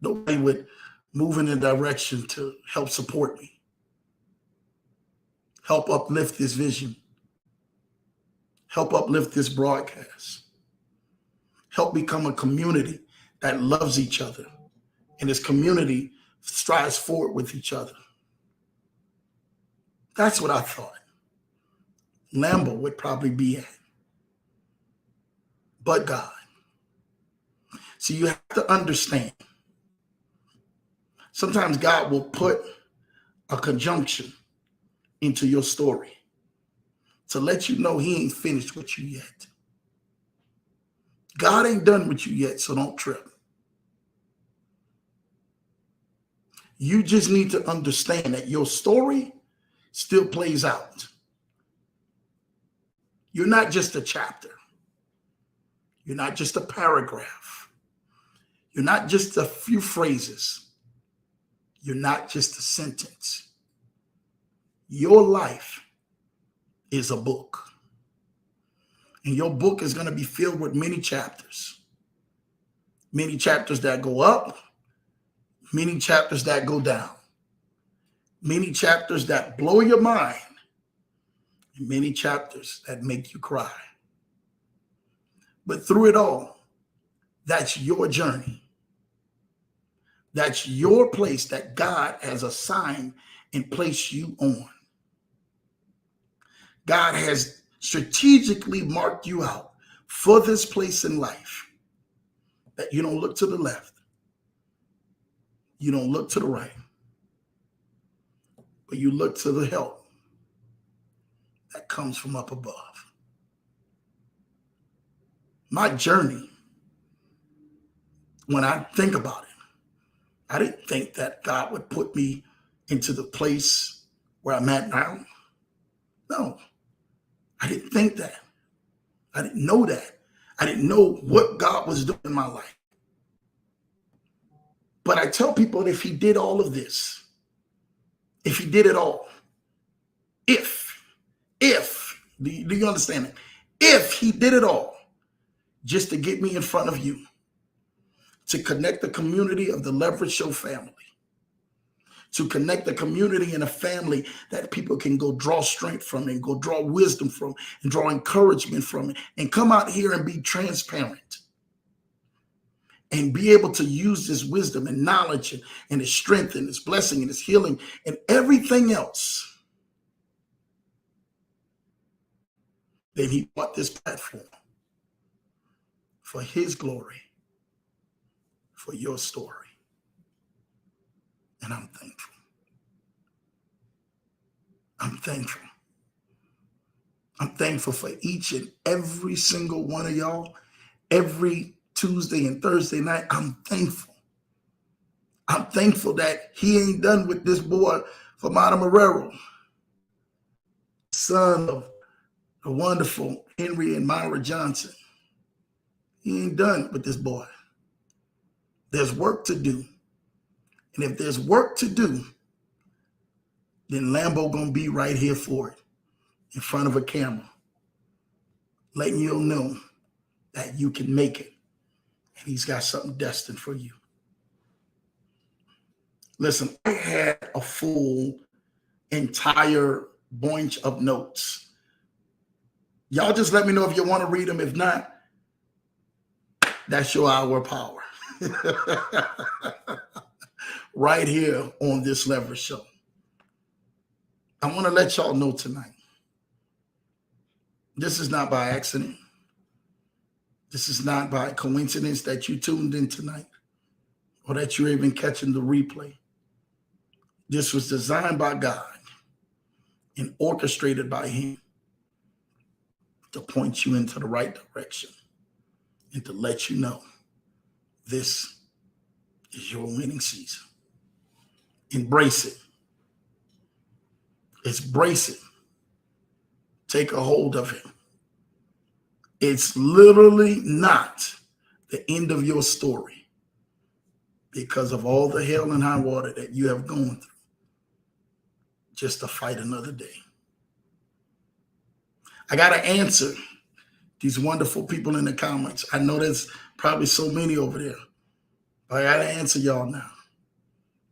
Nobody would move in a direction to help support me. Help uplift this vision. Help uplift this broadcast. Help become a community that loves each other. And this community strives forward with each other. That's what I thought Lambo would probably be at. But God. So you have to understand. Sometimes God will put a conjunction into your story to let you know he ain't finished with you yet. God ain't done with you yet, so don't trip. You just need to understand that your story still plays out. You're not just a chapter. You're not just a paragraph. You're not just a few phrases. You're not just a sentence. Your life is a book. And your book is going to be filled with many chapters. Many chapters that go up. Many chapters that go down. Many chapters that blow your mind. And many chapters that make you cry. But through it all, that's your journey. That's your place that God has assigned and placed you on. God has strategically marked you out for this place in life that you don't look to the left. You don't look to the right. But you look to the help that comes from up above. My journey when I think about it, I didn't think that God would put me into the place where I'm at now. No, I didn't think that. I didn't know that. I didn't know what God was doing in my life. But I tell people that if he did all of this, if he did it all, if, do you understand it? If he did it all just to get me in front of you, to connect the community of the Leverage Show family, to connect the community and a family that people can go draw strength from and go draw wisdom from and draw encouragement from it and come out here and be transparent and be able to use this wisdom and knowledge and his strength and his blessing and his healing and everything else. Then he bought this platform for his glory, for your story. And I'm thankful. I'm thankful. I'm thankful for each and every single one of y'all. Every Tuesday and Thursday night, I'm thankful. I'm thankful that he ain't done with this boy, Famata Marrero, son of the wonderful Henry and Myra Johnson. He ain't done with this boy. There's work to do. And if there's work to do, then Lambo gonna be right here for it, in front of a camera, letting you know that you can make it. And he's got something destined for you. Listen, I had a full entire bunch of notes. Y'all just let me know if you want to read them. If not, that's your hour of power. Right here on this Leverage Show. I want to let y'all know tonight, this is not by accident. This is not by coincidence that you tuned in tonight or that you're even catching the replay. This was designed by God and orchestrated by him to point you into the right direction and to let you know this is your winning season. Embrace it. Embrace it. Take a hold of it. It's literally not the end of your story because of all the hell and high water that you have gone through just to fight another day. I got to answer these wonderful people in the comments. I know there's probably so many over there, but I got to answer y'all now.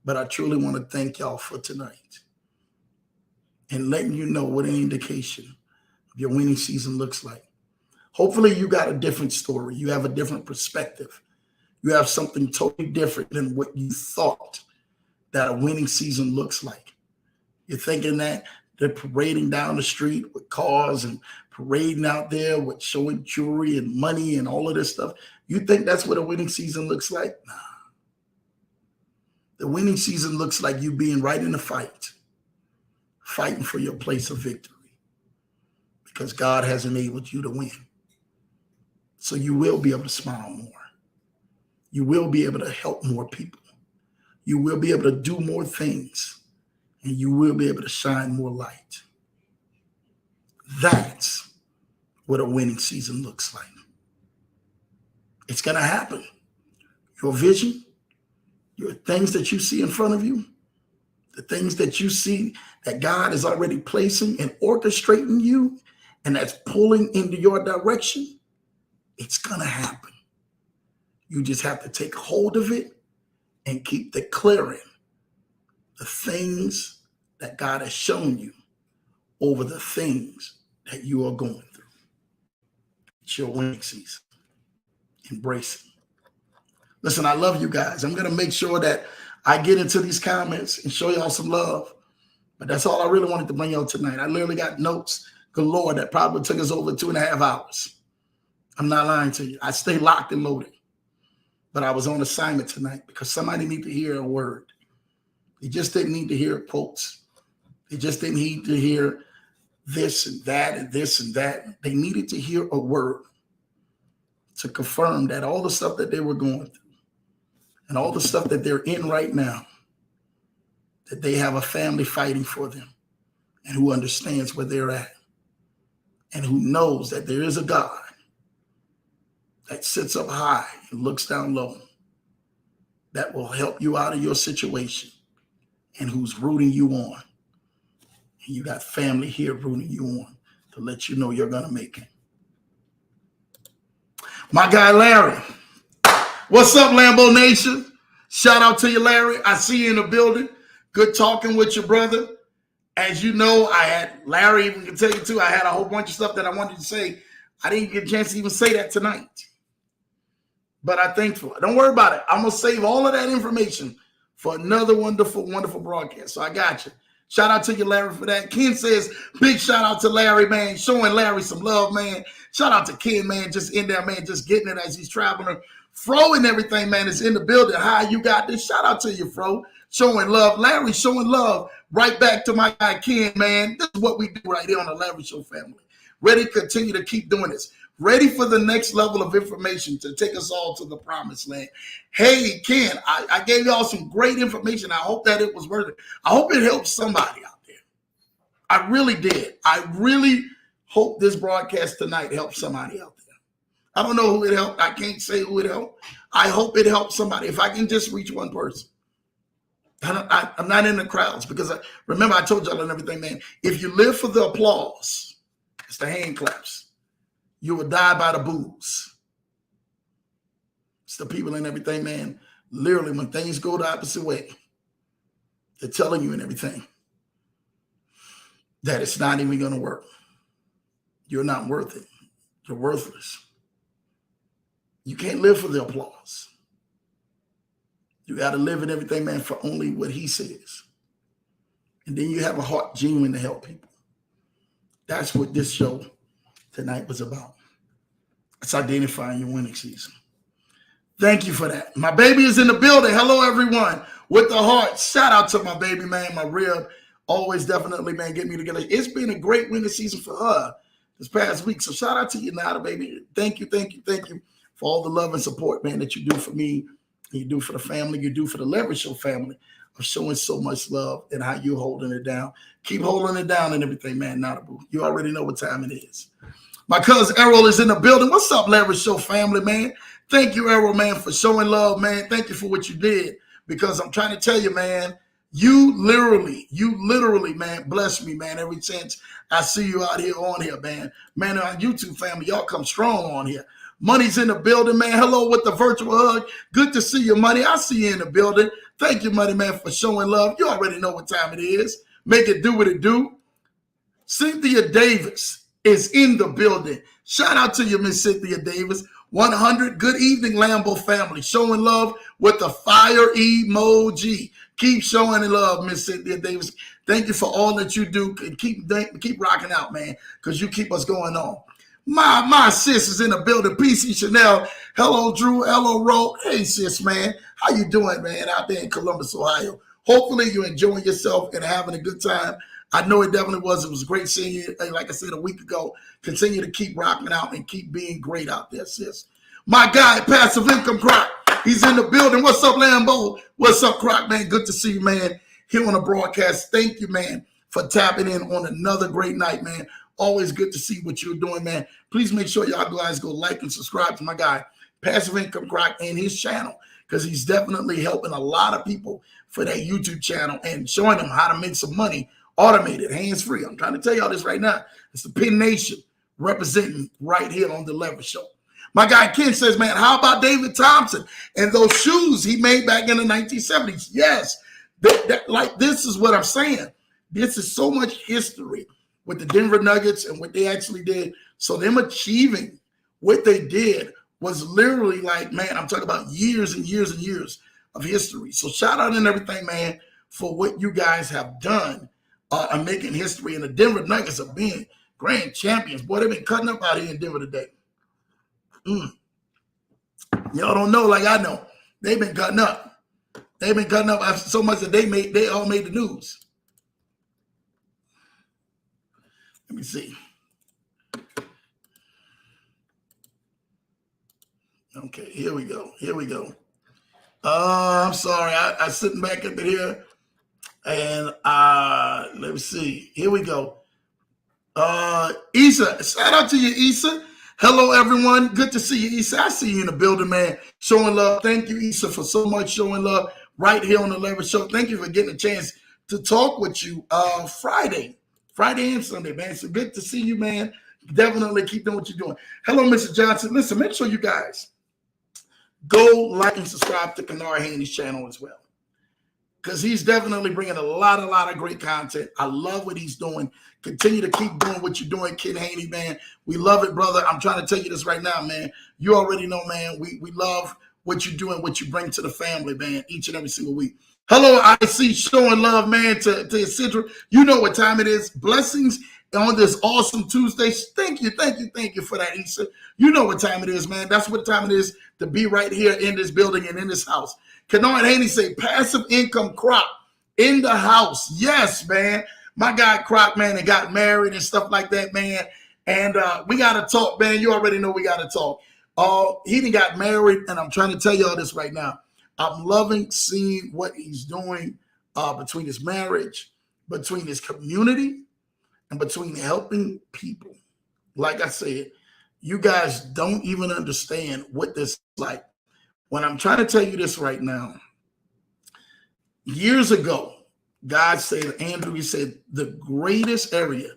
But I truly want to thank y'all for tonight and letting you know what an indication of your winning season looks like. Hopefully you got a different story. You have a different perspective. You have something totally different than what you thought that a winning season looks like. You're thinking that they're parading down the street with cars and parading out there with showing jewelry and money and all of this stuff. You think that's what a winning season looks like? Nah. The winning season looks like you being right in the fight, fighting for your place of victory because God has enabled you to win. So you will be able to smile more. You will be able to help more people. You will be able to do more things, and you will be able to shine more light. That's what a winning season looks like. It's going to happen. Your vision, your things that you see in front of you, the things that you see that God is already placing and orchestrating you, and that's pulling into your direction, it's going to happen. You just have to take hold of it and keep declaring the things that God has shown you over the things that you are going through. It's your winning season. Embrace it. Listen, I love you guys. I'm going to make sure that I get into these comments and show y'all some love. But that's all I really wanted to bring y'all tonight. I literally got notes galore that probably took us over 2.5 hours. I'm not lying to you. I stay locked and loaded. But I was on assignment tonight because somebody needed to hear a word. They just didn't need to hear quotes. They just didn't need to hear this and that and this and that. They needed to hear a word to confirm that all the stuff that they were going through, and all the stuff that they're in right now, that they have a family fighting for them and who understands where they're at and who knows that there is a God that sits up high and looks down low that will help you out of your situation and who's rooting you on. And you got family here rooting you on to let you know you're going to make it. My guy, Larry. What's up, Lambo Nation? Shout out to you, Larry. I see you in the building. Good talking with your brother. As you know, I had Larry even can tell you too. I had a whole bunch of stuff that I wanted to say. I didn't get a chance to even say that tonight. But I'm thankful. Don't worry about it. I'm going to save all of that information for another wonderful, wonderful broadcast. So I got you. Shout out to you, Larry, for that. Ken says, big shout out to Larry, man. Showing Larry some love, man. Shout out to Ken, man. Just in there, man. Just getting it as he's traveling. Fro and everything, man, is in the building. Hi, you got this. Shout out to you, Fro. Showing love. Larry showing love right back to my guy, Ken, man. This is what we do right here on the Larry Show family. Ready to continue to keep doing this. Ready for the next level of information to take us all to the promised land. Hey, Ken, I gave y'all some great information. I hope that it was worth it. I hope it helped somebody out there. I really did. I really hope this broadcast tonight helped somebody out there. I don't know who it helped. I can't say who it helped. I hope it helped somebody. If I can just reach one person. I'm not in the crowds because remember I told y'all and everything, man. If you live for the applause, it's the hand claps. You will die by the boos. It's the people and everything, man. Literally, when things go the opposite way, they're telling you and everything that it's not even going to work. You're not worth it. You're worthless. You can't live for the applause. You got to live in everything, man, for only what he says. And then you have a heart genuine to help people. That's what this show tonight was about. It's identifying your winning season. Thank you for that. My baby is in the building. Hello, everyone. With the heart. Shout out to my baby, man. My rib. Always definitely, man, get me together. It's been a great winning season for her this past week. So shout out to you, Nada, baby. Thank you for all the love and support, man, that you do for me. You do for the family. You do for the Leverage Show family of showing so much love and how you holding it down. Keep holding it down and everything, man. Nada boo. You already know what time it is. My cousin Errol is in the building. What's up, Leverage Show family, man? Thank you, Errol, man, for showing love, man. Thank you for what you did. Because I'm trying to tell you, man, you literally, man, bless me, man, every since I see you out here on here, man. Man, on YouTube family, y'all come strong on here. Money's in the building, man. Hello with the virtual hug. Good to see you, Money. I see you in the building. Thank you, Money, man, for showing love. You already know what time it is. Make it do what it do. Cynthia Davis is in the building. Shout out to you, Miss Cynthia Davis. 100. Good evening, Lambo family. Showing love with the fire emoji. Keep showing love, Miss Cynthia Davis. Thank you for all that you do. And keep rocking out, man, because you keep us going on. My sis is in the building. PC Chanel. Hello, Drew. Hello, Ro. Hey, sis, man. How you doing, man, out there in Columbus, Ohio? Hopefully you're enjoying yourself and having a good time. I know it definitely was. It was great seeing you. Like I said a week ago, continue to keep rocking out and keep being great out there, sis. My guy, Passive Income Croc. He's in the building. What's up, Lambo? What's up, Croc, man? Good to see you, man, here on the broadcast. Thank you, man, for tapping in on another great night, man. Always good to see what you're doing, man. Please make sure y'all guys go like and subscribe to my guy, Passive Income Croc, and his channel, because he's definitely helping a lot of people for that YouTube channel and showing them how to make some money automated, hands-free. I'm trying to tell y'all this right now. It's the Penn Nation representing right here on the Leverage Show. My guy Ken says, man, how about David Thompson and those shoes he made back in the 1970s? Yes, like this is what I'm saying. This is so much history with the Denver Nuggets and what they actually did. So them achieving what they did was literally like, man, I'm talking about years and years and years of history. So shout out and everything, man, for what you guys have done and making history. And the Denver Nuggets are being grand champions. Boy, they've been cutting up out here in Denver today. Y'all don't know like I know. They've been cutting up. They've been cutting up so much that they all made the news. Let me see. Okay, here we go. I'm sorry. I sitting back up in here and let me see. Here we go. Issa, shout out to you, Issa. Hello, everyone. Good to see you, Issa. I see you in the building, man. Showing love. Thank you, Issa, for so much showing love right here on the Leverage Show. Thank you for getting a chance to talk with you Friday and Sunday, man. So good to see you, man. Definitely keep doing what you're doing. Hello, Mr. Johnson. Listen, make sure you guys go like and subscribe to Kennard Haney's channel as well, because he's definitely bringing a lot of great content. I love what he's doing. Continue to keep doing what you're doing, Ken Haney, man. We love it, brother. I'm trying to tell you this right now, man. You already know, man. We love what you do and what you bring to the family, man, each and every single week. Hello, I see showing love, man, to Isidra. You know what time it is. Blessings on this awesome Tuesday. Thank you for that, Issa. You know what time it is, man. That's what time it is to be right here in this building and in this house. Kennard Haney say passive income crop in the house. Yes, man. My guy Croc, man, and got married and stuff like that, man. And we got to talk, man. You already know we got to talk. He done got married, and I'm trying to tell y'all this right now. I'm loving seeing what he's doing between his marriage, between his community, and between helping people. Like I said, you guys don't even understand what this is like. When I'm trying to tell you this right now, years ago, God said, Andrew, he said, the greatest area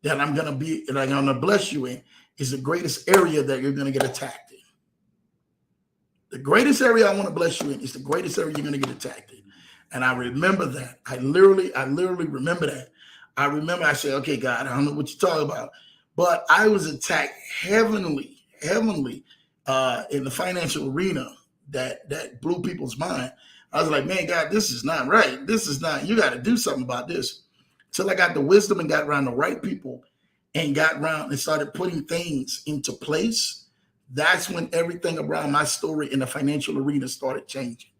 that I'm going to bless you in is the greatest area that you're going to get attacked in. The greatest area I want to bless you in is the greatest area you're going to get attacked in. And I remember that. I literally remember that. I remember I said, okay, God, I don't know what you're talking about. But I was attacked heavenly in the financial arena that blew people's mind. I was like, man, God, this is not right. This is not, you got to do something about this. Until I got the wisdom and got around the right people and got around and started putting things into place. That's when everything around my story in the financial arena started changing.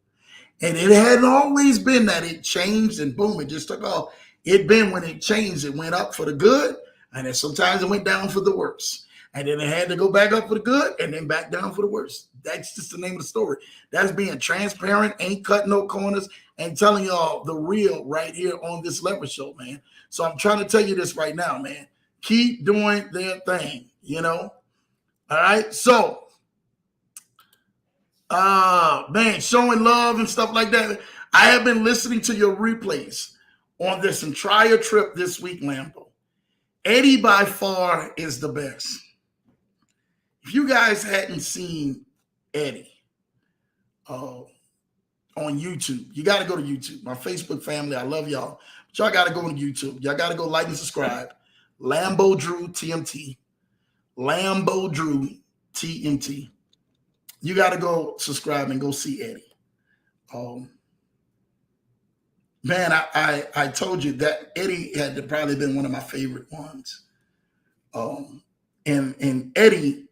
And it hadn't always been that it changed and boom, it just took off. It been when it changed, it went up for the good, and then sometimes it went down for the worse. And then it had to go back up for the good and then back down for the worse. That's just the name of the story. That's being transparent, ain't cutting no corners, and telling y'all the real right here on this Leverage Show, man. So I'm trying to tell you this right now, man. Keep doing their thing, you know? All right? So, man, showing love and stuff like that. I have been listening to your replays on this entire trip this week, Lambo. Eddie by far is the best. If you guys hadn't seen Eddie on YouTube, you got to go to YouTube. My Facebook family, I love y'all. But y'all got to go to YouTube. Y'all got to go like and subscribe. Lambo Drew TMT. Lambo Drew TMT. You got to go subscribe and go see Eddie. Man, I told you that Eddie had probably been one of my favorite ones. And Eddie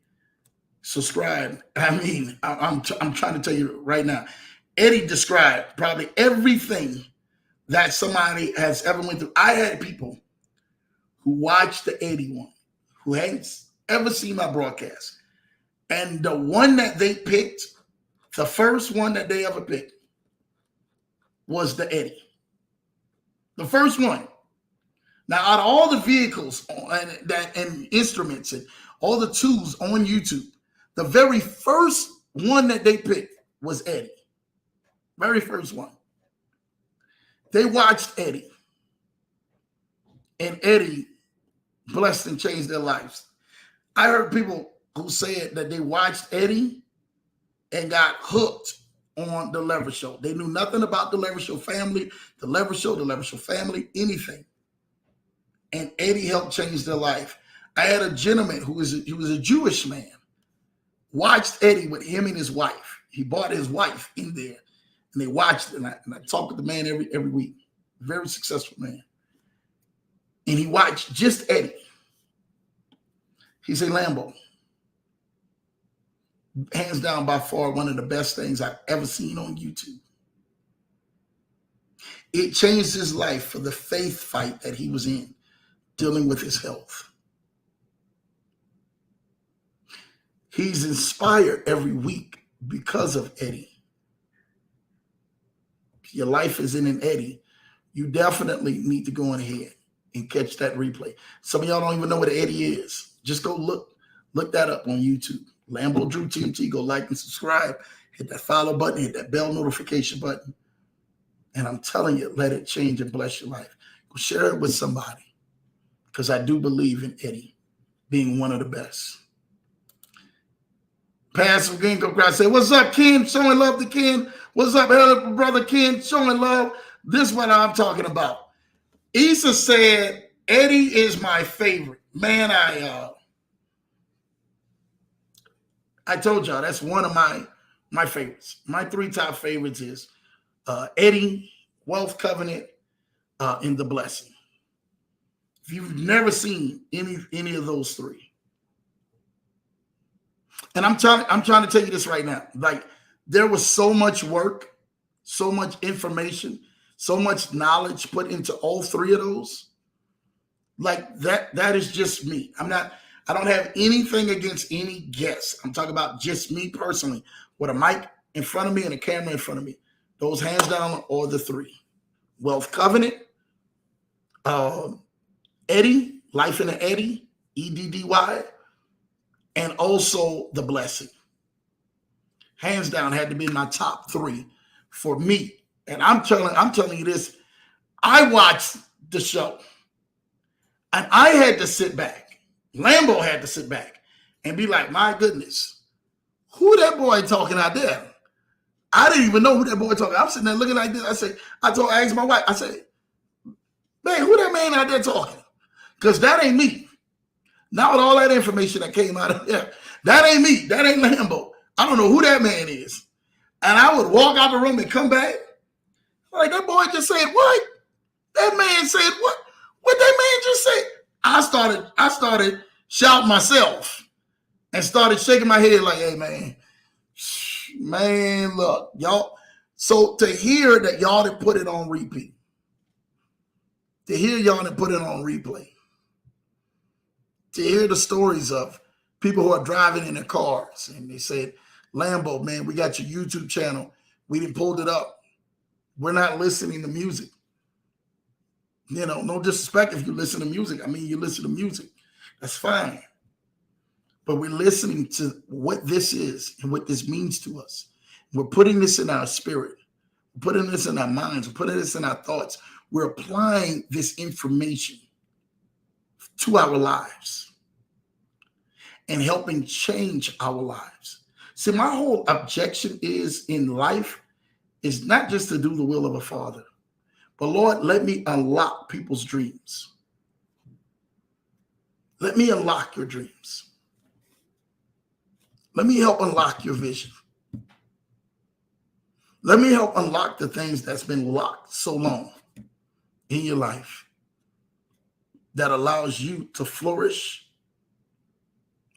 subscribed. I mean, I'm trying to tell you right now. Eddie described probably everything that somebody has ever went through. I had people who watched the Eddie one, who hadn't ever seen my broadcast. And the one that they picked, the first one that they ever picked, was the Eddie. The first one. Now, out of all the vehicles and instruments and all the tools on YouTube, the very first one that they picked was Eddie. Very first one. They watched Eddie. And Eddie blessed and changed their lives. I heard people who said that they watched Eddie and got hooked on the Leverage Show. They knew nothing about the Leverage Show family, the Leverage Show family, anything. And Eddie helped change their life. I had a gentleman who was a Jewish man, watched Eddie with him and his wife. He brought his wife in there, and they watched it. And I talked with the man every week. Very successful man. And he watched just Eddie. He said, Lambo, hands down by far one of the best things I've ever seen on YouTube. It changed his life for the faith fight that he was in, dealing with his health. He's inspired every week because of Eddie. your life is in an eddy, you definitely need to go in ahead and catch that replay. Some of y'all don't even know what an eddy is. Just go look that up on YouTube. Lambo Drew TNT. Go like and subscribe. Hit that follow button. Hit that bell notification button. And I'm telling you, let it change and bless your life. Go share it with somebody, because I do believe in Eddie being one of the best. Pastor Ginko Christ said, "What's up, Ken? Showing love to Ken. What's up, brother Ken? Showing love." This is what I'm talking about. Issa said, "Eddie is my favorite." Man, I told y'all that's one of my favorites. My 3 top favorites is Eddie, Wealth Covenant, and The Blessing. If you've never seen any of those 3, and I'm trying to tell you this right now, like, there was so much work, so much information, so much knowledge put into all 3 of those. Like, that is just me. I don't have anything against any guests. I'm talking about just me personally, with a mic in front of me and a camera in front of me. Those hands down are the 3. Wealth Covenant, Eddie, Life in an Eddy, EDDY, and also The Blessing. Hands down, had to be my top 3 for me. And I'm telling you this, I watched the show and I had to sit back. Lambo had to sit back and be like, my goodness, who that boy talking out there? I didn't even know who that boy talking. I'm sitting there looking like this. I asked my wife, I said, man, who that man out there talking? Because that ain't me. Now with all that information that came out of there, that ain't me. That ain't Lambo. I don't know who that man is. And I would walk out the room and come back. Like, that boy just said, what? That man said, what? What that man just said? I started shouting myself and started shaking my head like, hey, man, look, y'all. So to hear that y'all didn't put it on repeat, to hear y'all didn't put it on replay, to hear the stories of people who are driving in their cars and they said, Lambo, man, we got your YouTube channel. We didn't pulled it up. We're not listening to music. You know, no disrespect if you listen to music. I mean, you listen to music. That's fine. But we're listening to what this is and what this means to us. We're putting this in our spirit. We're putting this in our minds. We're putting this in our thoughts. We're applying this information to our lives and helping change our lives. See, my whole objection is in life is not just to do the will of a father, but Lord, let me unlock people's dreams. Let me unlock your dreams. Let me help unlock your vision. Let me help unlock the things that's been locked so long in your life that allows you to flourish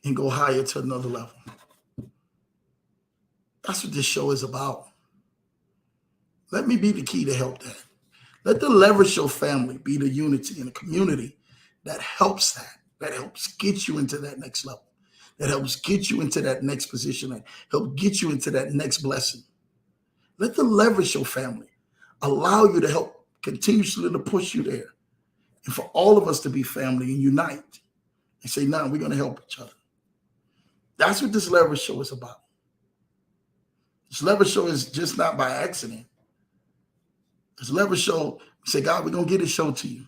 and go higher to another level. That's what this show is about. Let me be the key to help that. Let the Leverage Show family be the unity in the community that helps that helps get you into that next level, that helps get you into that next position, that help get you into that next blessing. Let the Leverage Show family allow you to help continuously to push you there. And for all of us to be family and unite and say, nah, we're going to help each other. That's what this Leverage Show is about. This Leverage Show is just not by accident. This Leverage Show, we say, God, we're going to get this show to you.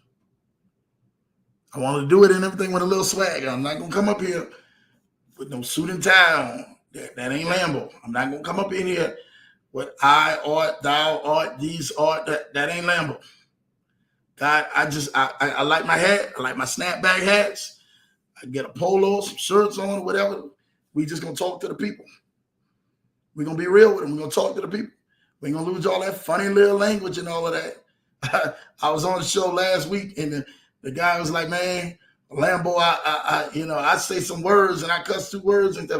I want to do it and everything with a little swag. I'm not going to come up here with no suit and tie on. That ain't Lambo. I'm not going to come up in here with I art, thou art, these art. That ain't Lambo. God, I like my hat. I like my snapback hats. I get a polo, some shirts on, whatever. We just going to talk to the people. We're going to be real with them. We're going to talk to the people. We ain't going to lose all that funny little language and all of that. I was on the show last week, and the guy was like, man, Lambo, I say some words, and I cuss 2 words. And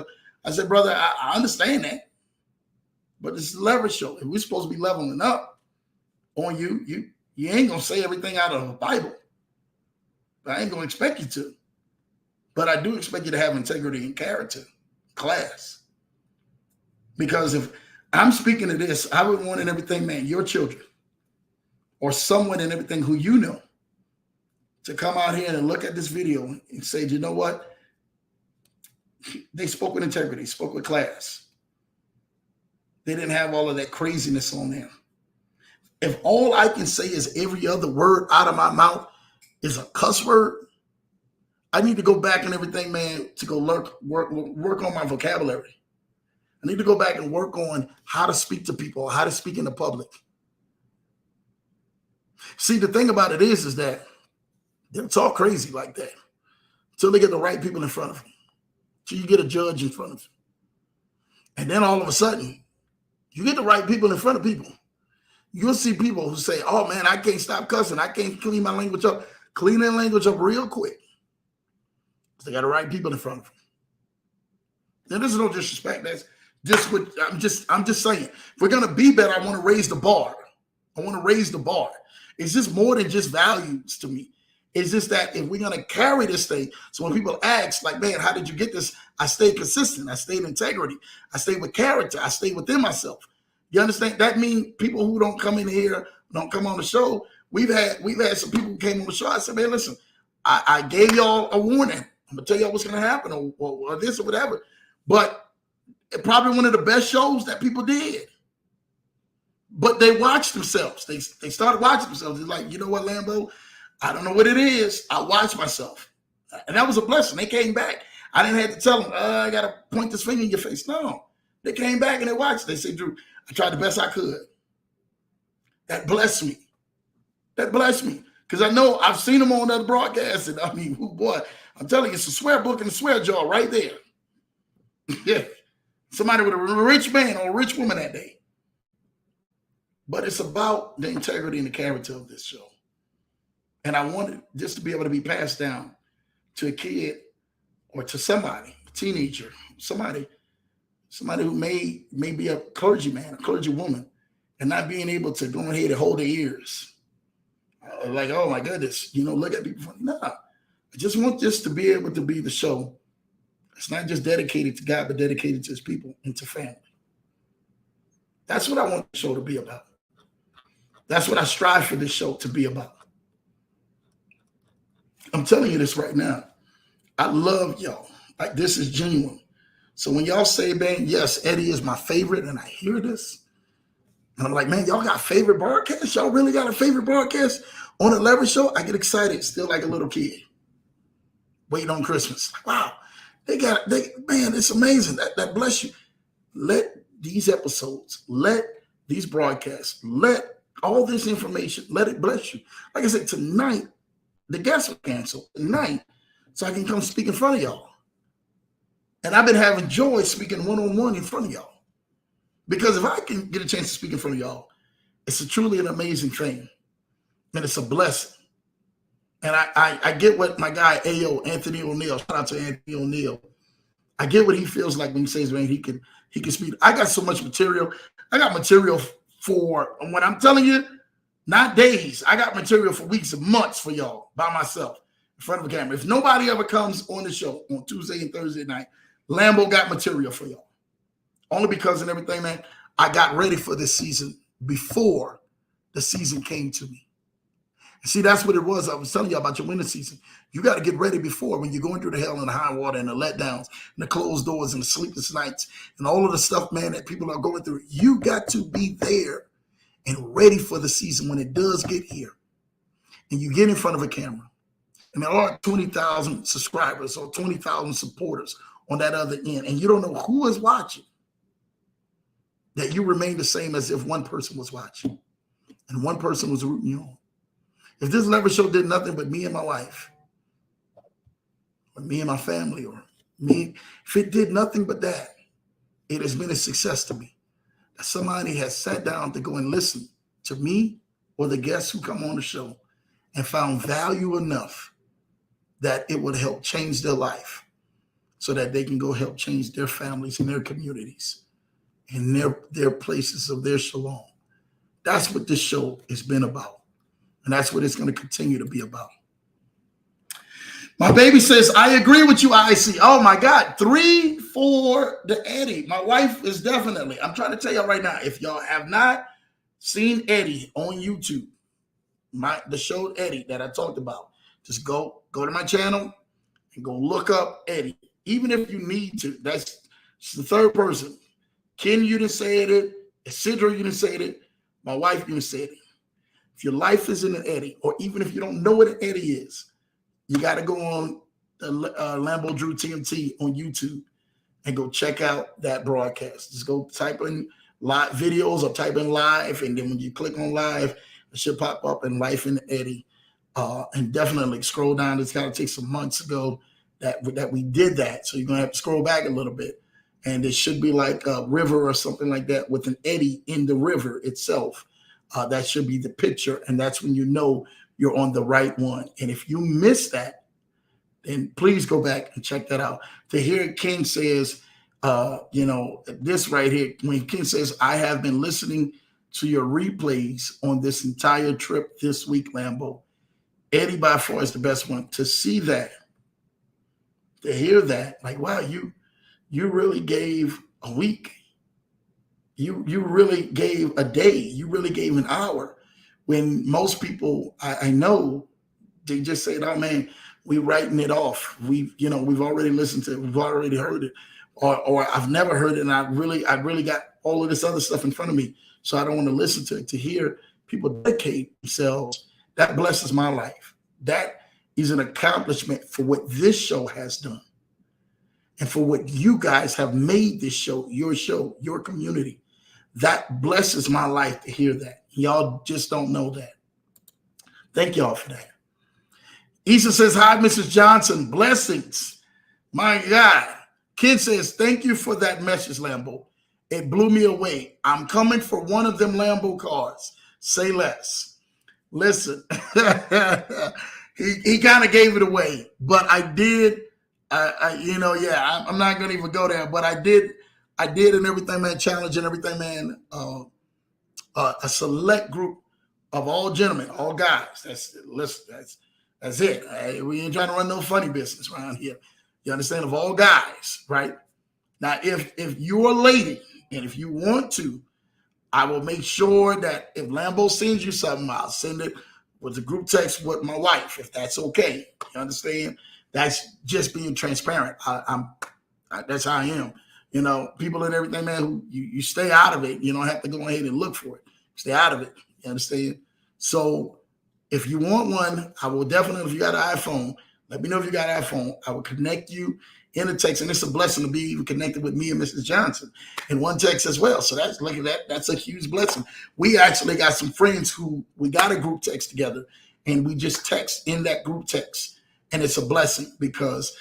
I said, brother, I understand that. But this is a Leverage Show. If we're supposed to be leveling up on you ain't going to say everything out of the Bible. I ain't going to expect you to. But I do expect you to have integrity and character, class. Because if I'm speaking to this, I would want in everything, man, your children, or someone and everything who you know to come out here and look at this video and say, you know what? They spoke with integrity, spoke with class. They didn't have all of that craziness on there. If all I can say is every other word out of my mouth is a cuss word, I need to go back and everything, man, to go work on my vocabulary. I need to go back and work on how to speak to people, how to speak in the public. See, the thing about it is that they'll talk crazy like that until they get the right people in front of them. Till you get a judge in front of them. And then all of a sudden, you get the right people in front of people. You'll see people who say, oh man, I can't stop cussing. I can't clean my language up. Clean that language up real quick. Because they got the right people in front of them. Now, this is no disrespect. That's just what I'm just saying. If we're gonna be better, I want to raise the bar. I want to raise the bar. It's just more than just values to me. It's just that if we're gonna carry this thing, so when people ask, like, man, how did you get this? I stayed consistent. I stayed in integrity. I stayed with character. I stayed within myself. You understand? That means people who don't come in here, don't come on the show. We've had some people who came on the show. I said, man, listen, I gave y'all a warning. I'm gonna tell y'all what's gonna happen, or this or whatever. But it probably one of the best shows that people did. But they watched themselves. They started watching themselves. They're like, you know what, Lambo? I don't know what it is. I watched myself. And that was a blessing. They came back. I didn't have to tell them, I got to point this finger in your face. No. They came back and they watched. They said, Drew, I tried the best I could. That blessed me. That blessed me. Because I know I've seen them on other broadcasts. And I mean, boy, I'm telling you, it's a swear book and a swear jar right there. Yeah. Somebody with a rich man or a rich woman that day. But it's about the integrity and the character of this show. And I wanted this to be able to be passed down to a kid or to somebody, a teenager, somebody who may be a clergyman, a clergywoman, and not being able to go ahead and hold their ears. Like, oh my goodness, look at people. No, I just want this to be able to be the show. It's not just dedicated to God, but dedicated to his people and to family. That's what I want the show to be about. That's what I strive for this show to be about. I'm telling you this right now. I love y'all. Like, this is genuine. So when y'all say, man, yes, Eddie is my favorite, and I hear this, and I'm like, man, y'all got favorite broadcasts? Y'all really got a favorite broadcast on a Leverage show? I get excited, still like a little kid, waiting on Christmas. Wow, man, it's amazing. That bless you. Let these episodes, let these broadcasts, let all this information, let it bless you. Like I said, tonight, the guests were canceled tonight, so I can come speak in front of y'all. And I've been having joy speaking one-on-one in front of y'all. Because if I can get a chance to speak in front of y'all, it's truly an amazing thing. And it's a blessing. And I get what my guy, Anthony O'Neill, shout out to Anthony O'Neill. I get what he feels like when he says, man, he can speak. I got so much material. I got material for, when I'm telling you, not days. I got material for weeks and months for y'all by myself in front of a camera. If nobody ever comes on the show on Tuesday and Thursday night, Lambo got material for y'all. Only because and everything, man, I got ready for this season before the season came to me. And see, that's what it was. I was telling you about your winter season. You got to get ready before when you're going through the hell and the high water and the letdowns and the closed doors and the sleepless nights and all of the stuff, man, that people are going through. You got to be there and ready for the season when it does get here. And you get in front of a camera. And there are 20,000 subscribers or 20,000 supporters on that other end. And you don't know who is watching. That you remain the same as if one person was watching. And one person was rooting you on. If this Leverage show did nothing but me and my wife, or me and my family, or me, if it did nothing but that, it has been a success to me. That somebody has sat down to go and listen to me or the guests who come on the show and found value enough that it would help change their life so that they can go help change their families and their communities and their places of their shalom. That's what this show has been about. And that's what it's going to continue to be about. My baby says, I agree with you, IC. Oh, my God. 3 for the Eddie. My wife is definitely. I'm trying to tell y'all right now, if y'all have not seen Eddie on YouTube, the show Eddie that I talked about. Just go to my channel and go look up Eddie. Even if you need to, that's the third person. Ken, you done said it. Isidro, you done said it. My wife, you done said it. If your life isn't an Eddie, or even if you don't know what an Eddie is, you got to go on the Lambo Drew TMT on YouTube and go check out that broadcast. Just go type in live videos or type in live, and then when you click on live, it should pop up in Life in Eddie. And definitely scroll down. It's got to take some months ago that we did that. So you're going to have to scroll back a little bit. And it should be like a river or something like that with an Eddie in the river itself. That should be the picture. And that's when you know you're on the right one. And if you miss that, then please go back and check that out. To hear King says, this right here, when King says, I have been listening to your replays on this entire trip this week, Lambo. Eddie by far is the best one. To see that, to hear that, like, wow, you really gave a week. You really gave a day. You really gave an hour. When most people I know, they just say, oh man, we writing it off. We've already listened to it. We've already heard it. Or I've never heard it. And I really got all of this other stuff in front of me. So I don't want to listen to it. To hear people dedicate themselves, that blesses my life. That is an accomplishment for what this show has done. And for what you guys have made this show, your community. That blesses my life to hear that. Y'all just don't know that. Thank y'all for that. Issa says, hi, Mrs. Johnson. Blessings. My God. Kid says, thank you for that message, Lambo. It blew me away. I'm coming for one of them Lambo cars. Say less. Listen, he kind of gave it away, but I did. I'm not going to even go there, but I did an Everything Man challenge and Everything Man, a select group of all gentlemen, all guys. That's it. We ain't trying to run no funny business around here. You understand? Of all guys, right? Now, if you're a lady and if you want to, I will make sure that if Lambo sends you something, I'll send it with a group text with my wife, if that's okay. You understand? That's just being transparent. That's how I am. People and Everything, man, who you stay out of it. You don't have to go ahead and look for it. Stay out of it. You understand? So if you want one, I will definitely, if you got an iPhone, let me know if you got an iPhone. I will connect you in a text. And it's a blessing to be even connected with me and Mrs. Johnson in one text as well. So look at that. That's a huge blessing. We actually got some friends who we got a group text together and we just text in that group text. And it's a blessing because,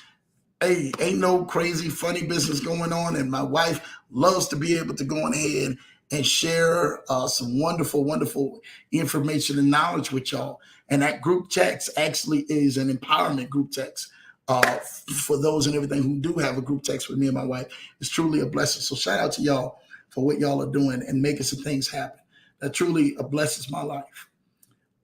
hey, ain't no crazy funny business going on. And my wife loves to be able to go on ahead and share some wonderful, wonderful information and knowledge with y'all. And that group text actually is an empowerment group text for those and everything who do have a group text with me and my wife. It's truly a blessing. So shout out to y'all for what y'all are doing and making some things happen. That truly blesses my life.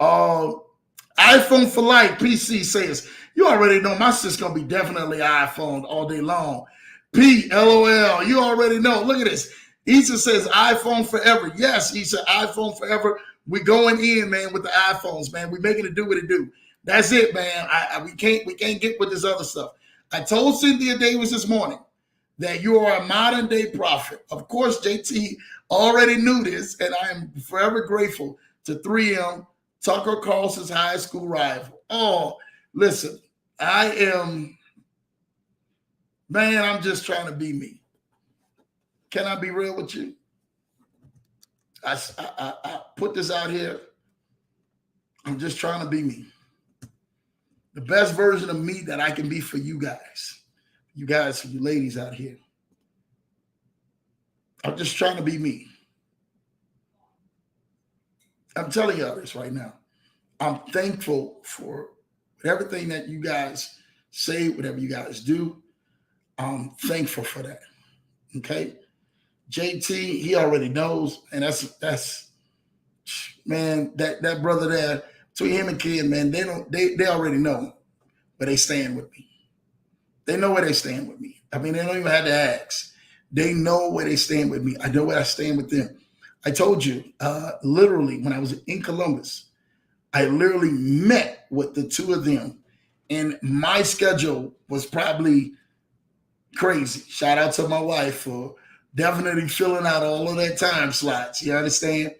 iPhone for life, PC says, you already know my sister's going to be definitely iPhone all day long. P, LOL, you already know. Look at this. Issa says iPhone forever. Yes, Issa, iPhone forever. We going in, man, with the iPhones, man. We making it do what it do. That's it, man. We can't get with this other stuff. I told Cynthia Davis this morning that you are a modern day prophet. Of course, JT already knew this, and I am forever grateful to 3M, Tucker Carlson's high school rival. Oh, listen, I'm just trying to be me. Can I be real with you? I put this out here. I'm just trying to be me. The best version of me that I can be for you guys, for you ladies out here. I'm just trying to be me. I'm telling y'all this right now. I'm thankful for everything that you guys say, whatever you guys do. I'm thankful for that. Okay? JT, he already knows, and that's man, that brother there, between him and Kid, man, they already know where they stand with me. They know where they stand with me. I mean, they don't even have to ask. They know where they stand with me. I know where I stand with them. I told you, literally, when I was in Columbus, I literally met with the two of them, and my schedule was probably crazy. Shout out to my wife for definitely filling out all of that time slots. You understand?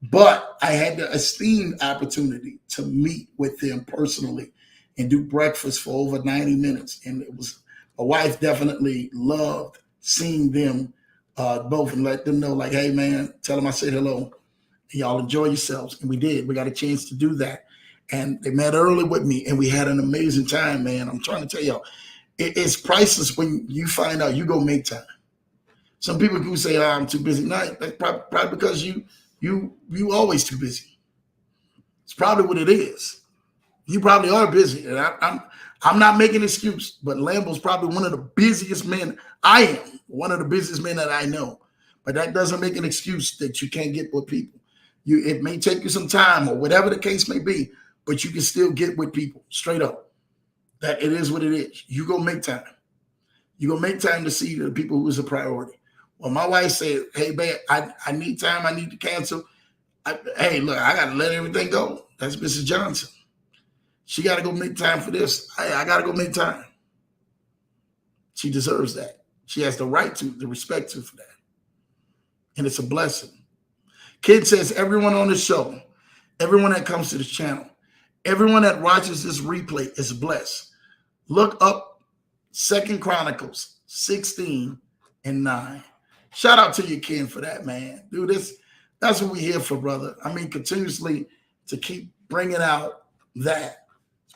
But I had the esteemed opportunity to meet with them personally and do breakfast for over 90 minutes. And it was, my wife definitely loved seeing them both and let them know, like, hey, man, tell them I said hello. Y'all enjoy yourselves. And we did. We got a chance to do that. And they met early with me, and we had an amazing time, man. I'm trying to tell y'all, it's priceless when you find out you go make time. Some people who say, oh, I'm too busy. No, that's probably because you always too busy. It's probably what it is. You probably are busy. And I'm not making an excuse, but Lambo's probably one of the busiest men. I am one of the busiest men that I know. But that doesn't make an excuse that you can't get with people. It may take you some time or whatever the case may be, but you can still get with people straight up. That it is what it is. You go make time. You go make time to see the people who is a priority. Well, my wife said, hey, babe, I need time. I need to cancel. Hey, look, I got to let everything go. That's Mrs. Johnson. She got to go make time for this. I got to go make time. She deserves that. She has the right to, the respect to for that. And it's a blessing. Kid says, everyone on the show, everyone that comes to this channel, everyone that watches this replay is blessed. Look up 2 Chronicles 16 and 9. Shout out to you, Ken, for that, man. Dude, that's what we're here for, brother. I mean, continuously to keep bringing out that.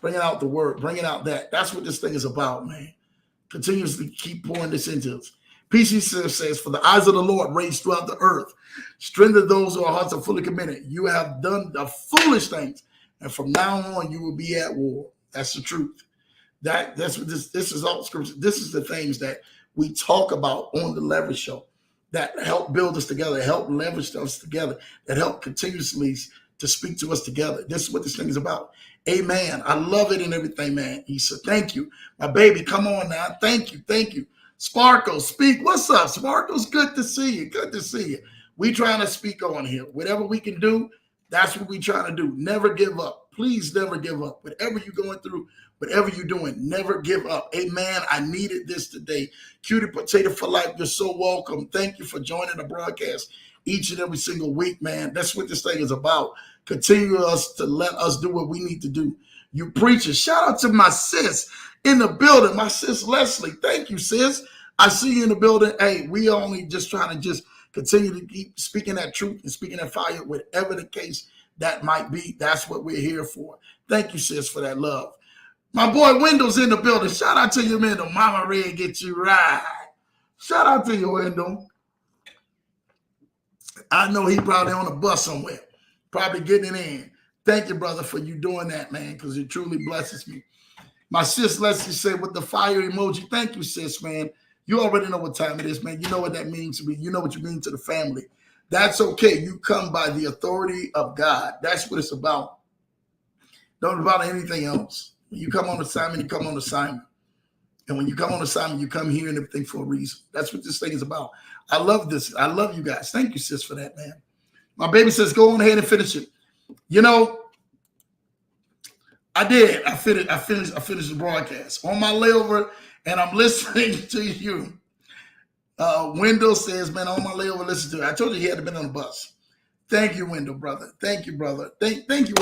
Bringing out the word, bringing out that. That's what this thing is about, man. Continuously keep pouring this into us. PC says, for the eyes of the Lord range throughout the earth. Strengthen those whose hearts are fully committed. You have done the foolish things, and from now on you will be at war. That's the truth. That's what this is all scripture. This is the things that we talk about on the Leverage Show that help build us together, help leverage us together, that help continuously to speak to us together. This is what this thing is about. Amen. I love it and everything, man. He said, thank you. My baby, come on now. Thank you. Thank you. Sparkle, speak. What's up, Sparkle's? Good to see you. Good to see you. We trying to speak on here. Whatever we can do, that's what we trying to do. Never give up. Please never give up. Whatever you're going through, whatever you're doing, never give up. Amen. I needed this today. Cutie Potato for Life, you're so welcome. Thank you for joining the broadcast each and every single week, man. That's what this thing is about. Continue us to let us do what we need to do. You preachers, shout out to my sis in the building, my sis Leslie. Thank you, sis. I see you in the building. Hey, we only just trying to just continue to keep speaking that truth and speaking that fire, whatever the case that might be. That's what we're here for. Thank you, sis, for that love. My boy Wendell's in the building. Shout out to you, Wendell. Mama Red get you right. Shout out to you, Wendell. I know he probably on a bus somewhere, probably getting it in. Thank you, brother, for you doing that, man, because it truly blesses me. My sis Leslie said with the fire emoji, thank you, sis, man. You already know what time it is, man. You know what that means to me. You know what you mean to the family. That's okay. You come by the authority of God. That's what it's about. Don't about anything else. When you come on assignment, you come on assignment. And when you come on assignment, you come here and everything for a reason. That's what this thing is about. I love this. I love you guys. Thank you, sis, for that, man. My baby says, go on ahead and finish it. You know, I did. I finished the broadcast on my layover, and I'm listening to you. Wendell says, man, on my layover, listen to it. I told you he had been on the bus. Thank you, Wendell, brother. Thank you, brother. Thank you.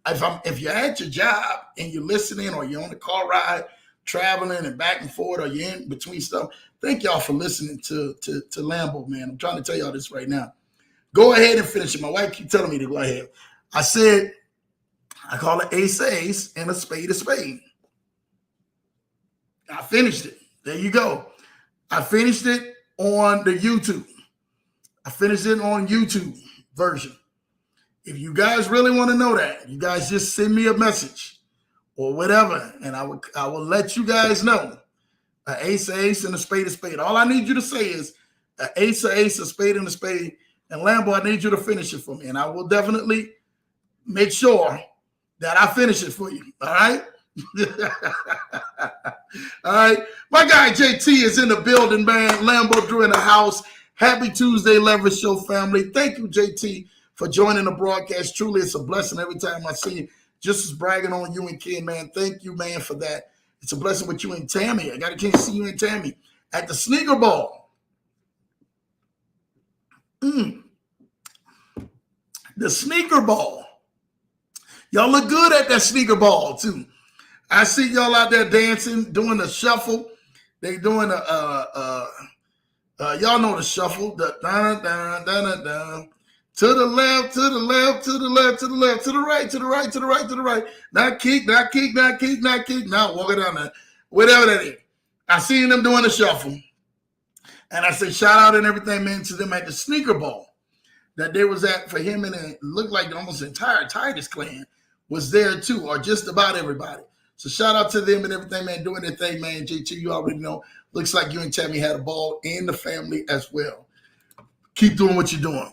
If you're at your job and you're listening, or you're on the car ride, traveling and back and forth, or you're in between stuff, thank y'all for listening to Lambo, man. I'm trying to tell y'all this right now. Go ahead and finish it. My wife keeps telling me to go ahead. I said, I call it ace ace and a spade. I finished it. There you go. I finished it on the YouTube. I finished it on YouTube version. If you guys really want to know that, you guys just send me a message or whatever, and I will let you guys know. An ace, and a spade. All I need you to say is an ace, a spade, and a spade. And Lambo, I need you to finish it for me. And I will definitely make sure that I finish it for you. All right? All right. My guy JT is in the building, man. Lambo Drew in the house. Happy Tuesday, Leverage Show family. Thank you, JT, for joining the broadcast. Truly, it's a blessing every time I see you. Just as bragging on you and Ken, man. Thank you, man, for that. It's a blessing with you and Tammy. I got a chance to see you and Tammy at the Sneaker Ball. The Sneaker Ball. Y'all look good at that Sneaker Ball, too. I see y'all out there dancing, doing the shuffle. They doing y'all know the shuffle. The dun-dun-dun-dun-dun. To the left, to the left, to the left, to the left, to the right, to the right, to the right, to the right. Not kick, not kick, not kick, not kick. Now walking down there. Whatever that is. I seen them doing the shuffle. And I said, shout out and everything, man, to them at the Sneaker Ball that they was at for him, and it looked like almost the entire Titus clan was there too, or just about everybody. So shout out to them and everything, man, doing their thing, man. JT, you already know. Looks like you and Tammy had a ball and the family as well. Keep doing what you're doing.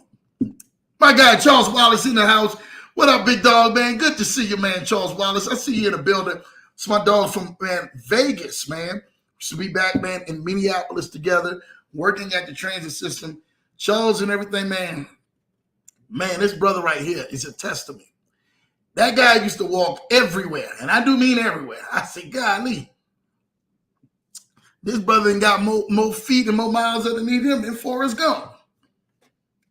My guy, Charles Wallace in the house. What up, big dog, man? Good to see you, man, Charles Wallace. I see you in the building. It's my dog from, man, Vegas, man. Should be back, man, in Minneapolis together, working at the transit system. Charles and everything, man. Man, this brother right here is a testament. That guy used to walk everywhere, and I do mean everywhere. I say, golly, this brother ain't got more feet and more miles underneath him than Forrest Gump.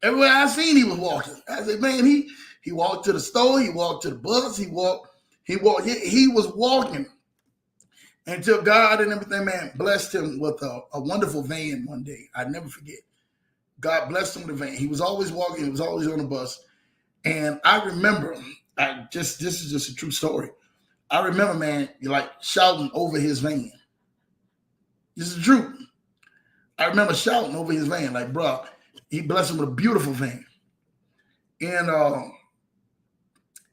Everywhere I seen, he was walking. I said, man, he walked to the store, he walked to the bus, he was walking until God and everything, man, blessed him with a wonderful van one day. I never forget. God blessed him with a van. He was always walking, he was always on the bus. And I remember, this is just a true story. I remember, man, like shouting over his van. This is true. I remember shouting over his van, like, bro, he blessed him with a beautiful van. And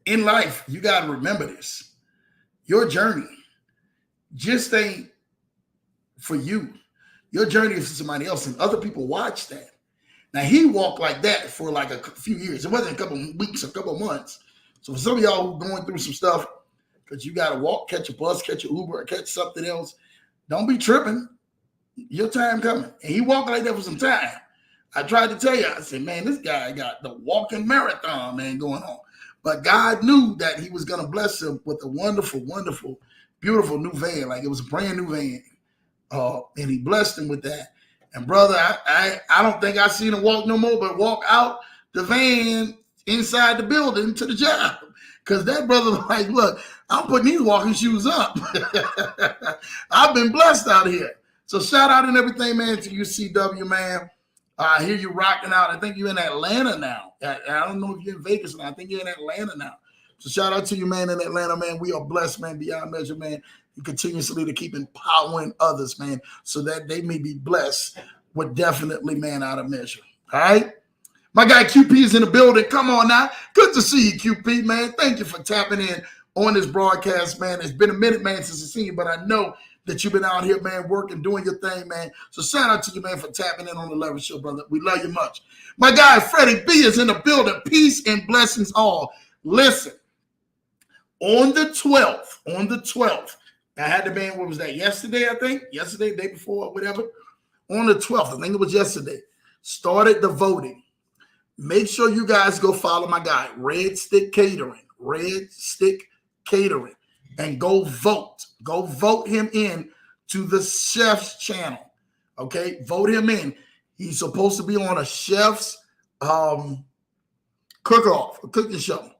in life, you got to remember this. Your journey just ain't for you. Your journey is for somebody else, and other people watch that. Now, he walked like that for like a few years. It wasn't a couple of weeks, a couple of months. So for some of y'all who are going through some stuff, because you got to walk, catch a bus, catch an Uber, or catch something else, don't be tripping. Your time coming. And he walked like that for some time. I tried to tell you, I said, man, this guy got the walking marathon, man, going on. But God knew that he was going to bless him with a wonderful, wonderful, beautiful new van. Like it was a brand new van. And he blessed him with that. And brother, I don't think I seen him walk no more, but walk out the van inside the building to the job. Because that brother was like, look, I'm putting these walking shoes up. I've been blessed out here. So shout out and everything, man, to UCW, man. I hear you rocking out. I think you're in Atlanta now. I don't know if you're in Vegas now. I think you're in Atlanta now. So shout out to you, man, in Atlanta, man. We are blessed, man, beyond measure, man. And continuously to keep empowering others, man, so that they may be blessed with definitely, man, out of measure. All right? My guy QP is in the building. Come on now. Good to see you, QP, man. Thank you for tapping in on this broadcast, man. It's been a minute, man, since I've seen you, but I know that you've been out here, man, working, doing your thing, man. So shout out to you, man, for tapping in on the Leverage Show, brother. We love you much. My guy, Freddie B, is in the building. Peace and blessings all. Listen, on the 12th, I had the band, what was that, yesterday, I think? Yesterday, day before, whatever. On the 12th, I think it was yesterday, started the voting. Make sure you guys go follow my guy, Red Stick Catering, and go vote. Go vote him in to the chef's channel. Okay, vote him in. He's supposed to be on a chef's cook-off, a cooking show.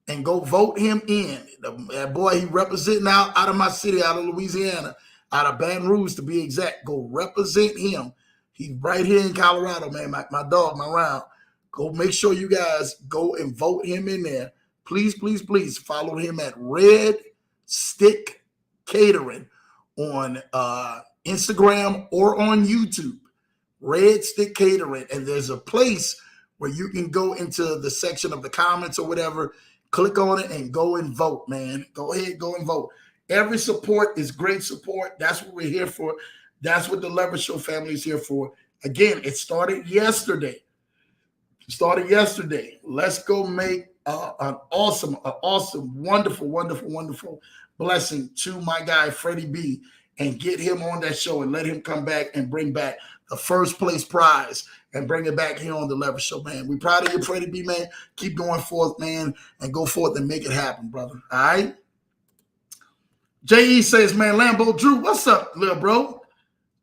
And go vote him in. That boy, he representing out of my city, out of Louisiana, out of Baton Rouge to be exact. Go represent him. He's right here in Colorado, man. My dog, my round. Go make sure you guys go and vote him in there. Please, please, please follow him at Red Stick Catering on Instagram or on YouTube. Red Stick Catering. And there's a place where you can go into the section of the comments or whatever. Click on it and go and vote, man. Go ahead, go and vote. Every support is great support. That's what we're here for. That's what the Leverage Show family is here for. Again, it started yesterday. Let's go make an awesome, wonderful, wonderful, wonderful blessing to my guy, Freddie B, and get him on that show and let him come back and bring back the first place prize and bring it back here on the Leverage Show, man. We proud of you, Freddie B, man. Keep going forth, man, and go forth and make it happen, brother. All right? J.E. says, man, Lambo Drew, what's up, little bro?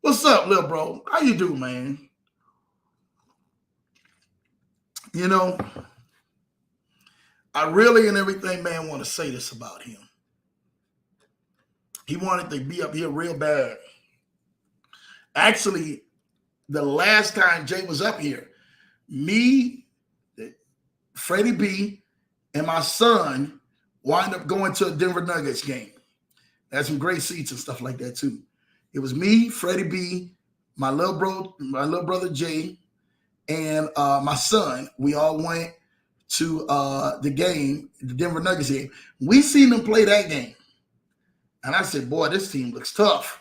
What's up, little bro? How you do, man? You know, I really and everything, man, want to say this about him. He wanted to be up here real bad. Actually, the last time Jay was up here, me, Freddie B, and my son wind up going to a Denver Nuggets game. Had some great seats and stuff like that too. It was me, Freddie B, my little brother Jay, and my son. We all went to the game, the Denver Nuggets game. We seen them play that game. And I said, boy, this team looks tough.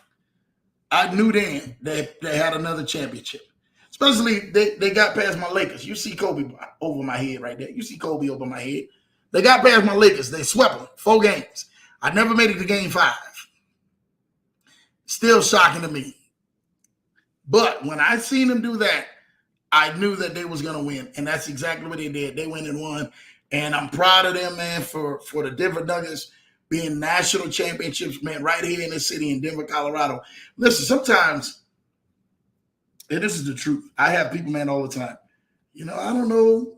I knew then they had another championship. Especially they got past my Lakers. You see Kobe over my head right there. You see Kobe over my head. They got past my Lakers. They swept them 4 games. I never made it to game 5. Still shocking to me. But when I seen them do that, I knew that they was going to win. And that's exactly what they did. They went and won. And I'm proud of them, man, for the Denver Nuggets being national championships, man, right here in this city in Denver, Colorado. Listen, sometimes, and this is the truth, I have people, man, all the time. You know, I don't know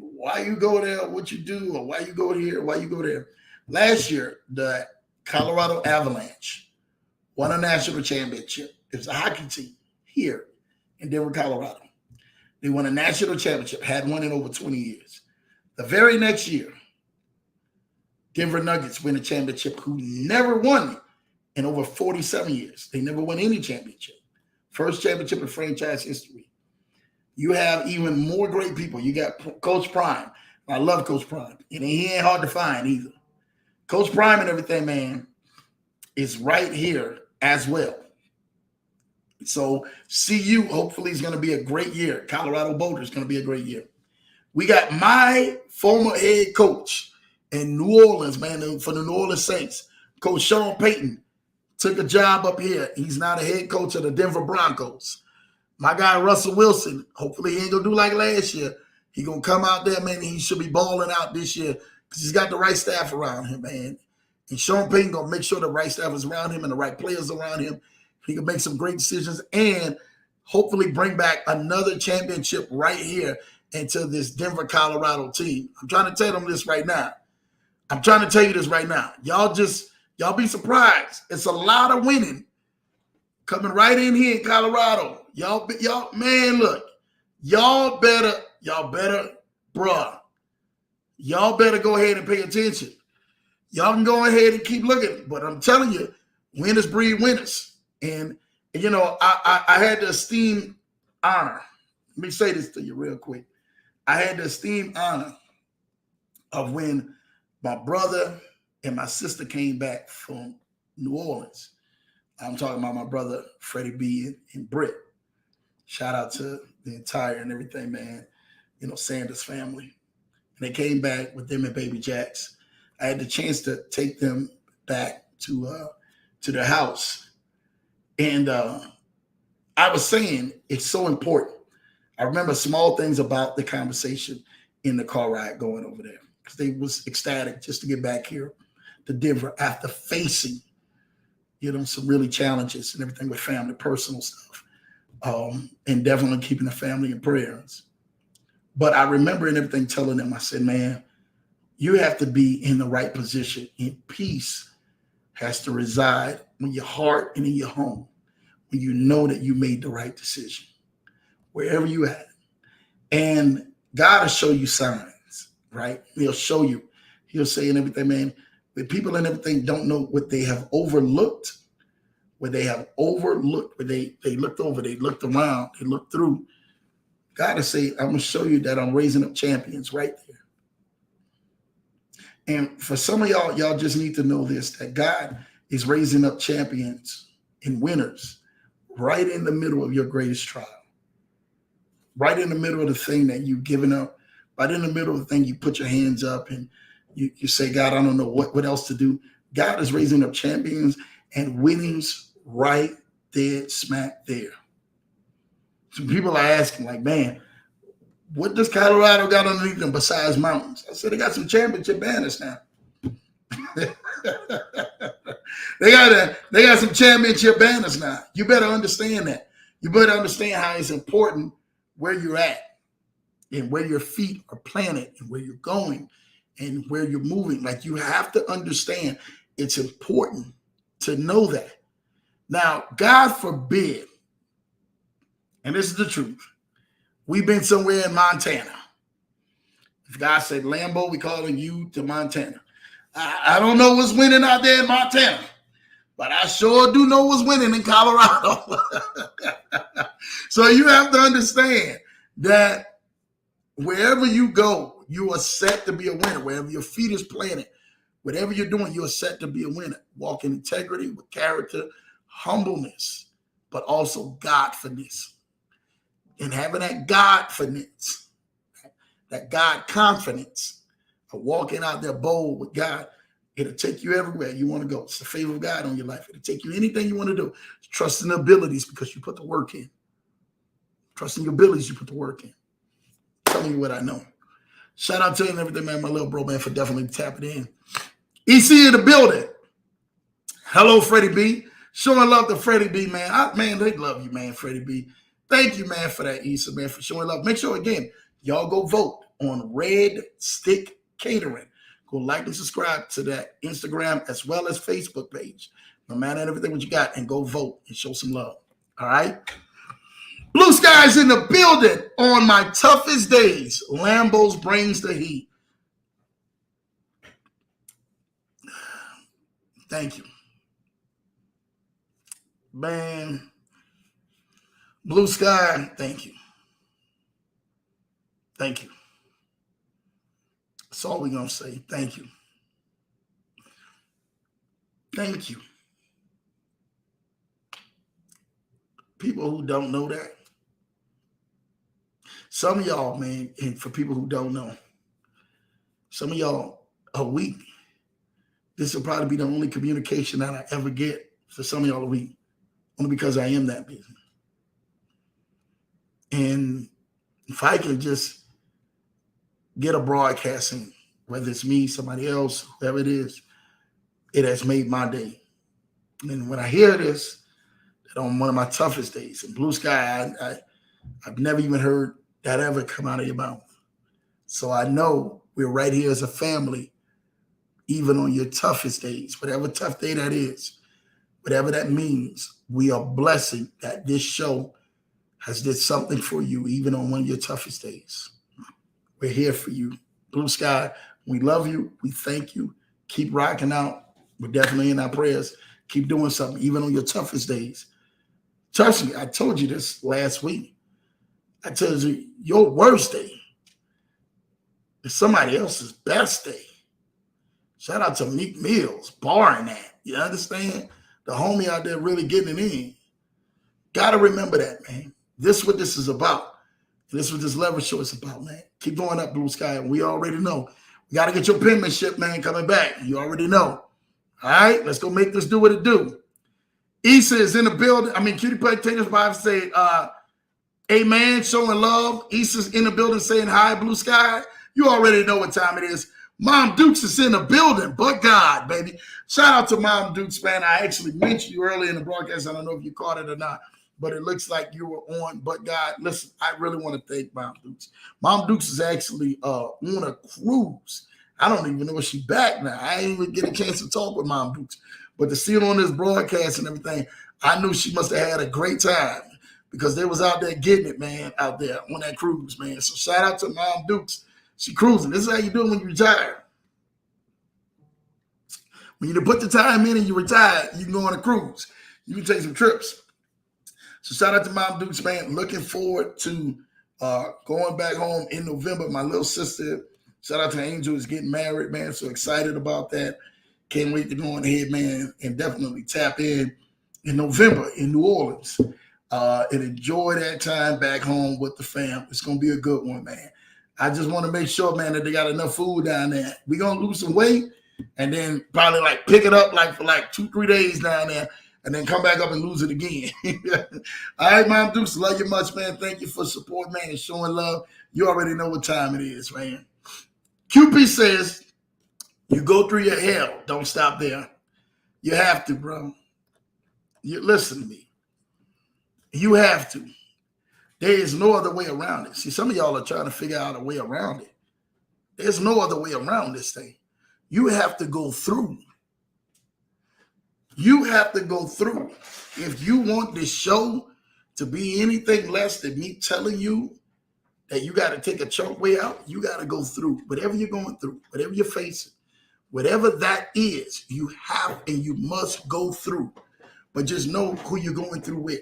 why you go there, what you do, or why you go here, why you go there. Last year, the Colorado Avalanche won a national championship. It was a hockey team here in Denver, Colorado. They won a national championship, had won in over 20 years. The very next year, Denver Nuggets win a championship who never won it in over 47 years. They never won any championship. First championship in franchise history. You have even more great people. You got Coach Prime. I love Coach Prime. And he ain't hard to find either. Coach Prime and everything, man, is right here as well. So CU hopefully is going to be a great year. Colorado Boulder is going to be a great year. We got my former head coach in New Orleans, man, for the New Orleans Saints. Coach Sean Payton took a job up here. He's now the head coach of the Denver Broncos. My guy, Russell Wilson, hopefully he ain't going to do like last year. He going to come out there, man, and he should be balling out this year because he's got the right staff around him, man. And Sean Payton going to make sure the right staff is around him and the right players around him. He can make some great decisions and hopefully bring back another championship right here into this Denver, Colorado team. I'm trying to tell them this right now. I'm trying to tell you this right now. Y'all be surprised. It's a lot of winning coming right in here in Colorado. Y'all, man, look. Y'all better, bruh. Y'all better go ahead and pay attention. Y'all can go ahead and keep looking. But I'm telling you, winners breed winners. And you know, I had the esteemed honor. Let me say this to you real quick. I had the esteemed honor of when my brother and my sister came back from New Orleans. I'm talking about my brother, Freddie B and Britt. Shout out to the entire and everything, man. You know, Sanders family. And they came back with them and Baby Jacks. I had the chance to take them back to their house. And I was saying it's so important. I remember small things about the conversation in the car ride going over there because they was ecstatic just to get back here to Denver after facing, you know, some really challenges and everything with family, personal stuff, and definitely keeping the family in prayers. But I remember and everything telling them, I said, man, you have to be in the right position. And peace has to reside in your heart and in your home when you know that you made the right decision, wherever you at. And God will show you signs, right? He'll show you. He'll say and everything, man, when people and everything don't know what they have overlooked, where they looked over, they looked around, they looked through. God will say, I'm going to show you that I'm raising up champions right there. And for some of y'all just need to know this, that God is raising up champions and winners right in the middle of your greatest trial, right in the middle of the thing that you've given up, right in the middle of the thing you put your hands up and you say, God, I don't know what else to do. God is raising up champions and winnings right there, smack there. Some people are asking, like, man, what does Colorado got underneath them besides mountains? I said they got some championship banners now. they got some championship banners now. You better understand that. You better understand how it's important where you're at and where your feet are planted and where you're going and where you're moving. Like, you have to understand it's important to know that. Now, God forbid, and this is the truth, we've been somewhere in Montana. If God said, Lambo, we calling you to Montana. I don't know what's winning out there in Montana, but I sure do know what's winning in Colorado. So you have to understand that wherever you go, you are set to be a winner. Wherever your feet is planted, whatever you're doing, you're set to be a winner. Walk in integrity with character, humbleness, but also Godfulness. And having that Godfulness, that God confidence of walking out there bold with God, it'll take you everywhere you want to go. It's the favor of God on your life. It'll take you anything you want to do. Trust in the abilities because you put the work in. Trust in your abilities, you put the work in. I'm telling you what I know. Shout out to you and everything, man. My little bro, man, for definitely tapping in. EC in the building. Hello, Freddie B. Showing love to Freddie B, man. Man, they love you, man, Freddie B. Thank you, man, for that, Issa, man, for showing love. Make sure, again, y'all go vote on Red Stick Catering. Go like and subscribe to that Instagram as well as Facebook page. No matter everything what you got, and go vote and show some love. All right? Blue Skies in the building. On my toughest days, Lambo's brings the heat. Thank you. Man. Blue Sky, thank you. Thank you. That's all we're going to say. Thank you. Thank you. People who don't know that. Some of y'all, man, and for people who don't know, some of y'all are weak. This will probably be the only communication that I ever get for some of y'all are weak. Only because I am that busy. And if I can just get a broadcasting, whether it's me, somebody else, whoever it is, it has made my day. And when I hear this, that on one of my toughest days in Blue Sky, I've never even heard that ever come out of your mouth. So I know we're right here as a family, even on your toughest days, whatever tough day that is, whatever that means, we are blessing that this show has did something for you, even on one of your toughest days. We're here for you. Blue Sky, we love you. We thank you. Keep rocking out. We're definitely in our prayers. Keep doing something, even on your toughest days. Trust me, I told you this last week. I told you, your worst day is somebody else's best day. Shout out to Meek Mills, barring that. You understand? The homie out there really getting it in. Got to remember that, man. This is what this is about. This is what this leverage show is about, man. Keep going up, Blue Sky. We already know. We got to get your penmanship, man, coming back. You already know. All right? Let's go make this do what it do. Issa is in the building. I mean, Cutie Potatoes Bible say, amen, showing love. Issa's in the building saying hi, Blue Sky. You already know what time it is. Mom Dukes is in the building, but God, baby. Shout out to Mom Dukes, man. I actually mentioned you earlier in the broadcast. I don't know if you caught it or not, but it looks like you were on. But God, listen, I really want to thank Mom Dukes. Mom Dukes is actually on a cruise. I don't even know if she's back now. I ain't even get a chance to talk with Mom Dukes. But to see it on this broadcast and everything, I knew she must have had a great time because they was out there getting it, man, out there on that cruise, man. So shout out to Mom Dukes. She cruising. This is how you do it when you retire. When you put the time in and you retire, you can go on a cruise. You can take some trips. So shout out to Mom Dukes, man. Looking forward to going back home in November. My little sister, shout out to Angel, is getting married, man. So excited about that. Can't wait to go on ahead, man, and definitely tap in November in New Orleans. And enjoy that time back home with the fam. It's going to be a good one, man. I just want to make sure, man, that they got enough food down there. We're going to lose some weight and then probably like pick it up like for like 2-3 days down there and then come back up and lose it again. All right, Mom Dukes, love you much, man. Thank you for support, man, and showing love. You already know what time it is, man. QP says, you go through your hell. Don't stop there. You have to, bro. You listen to me. You have to. There is no other way around it. See, some of y'all are trying to figure out a way around it. There's no other way around this thing. You have to go through. You have to go through. If you want this show to be anything less than me telling you that you got to take a choke way out, you got to go through whatever you're going through, whatever you're facing, whatever that is, you have and you must go through. But just know who you're going through with.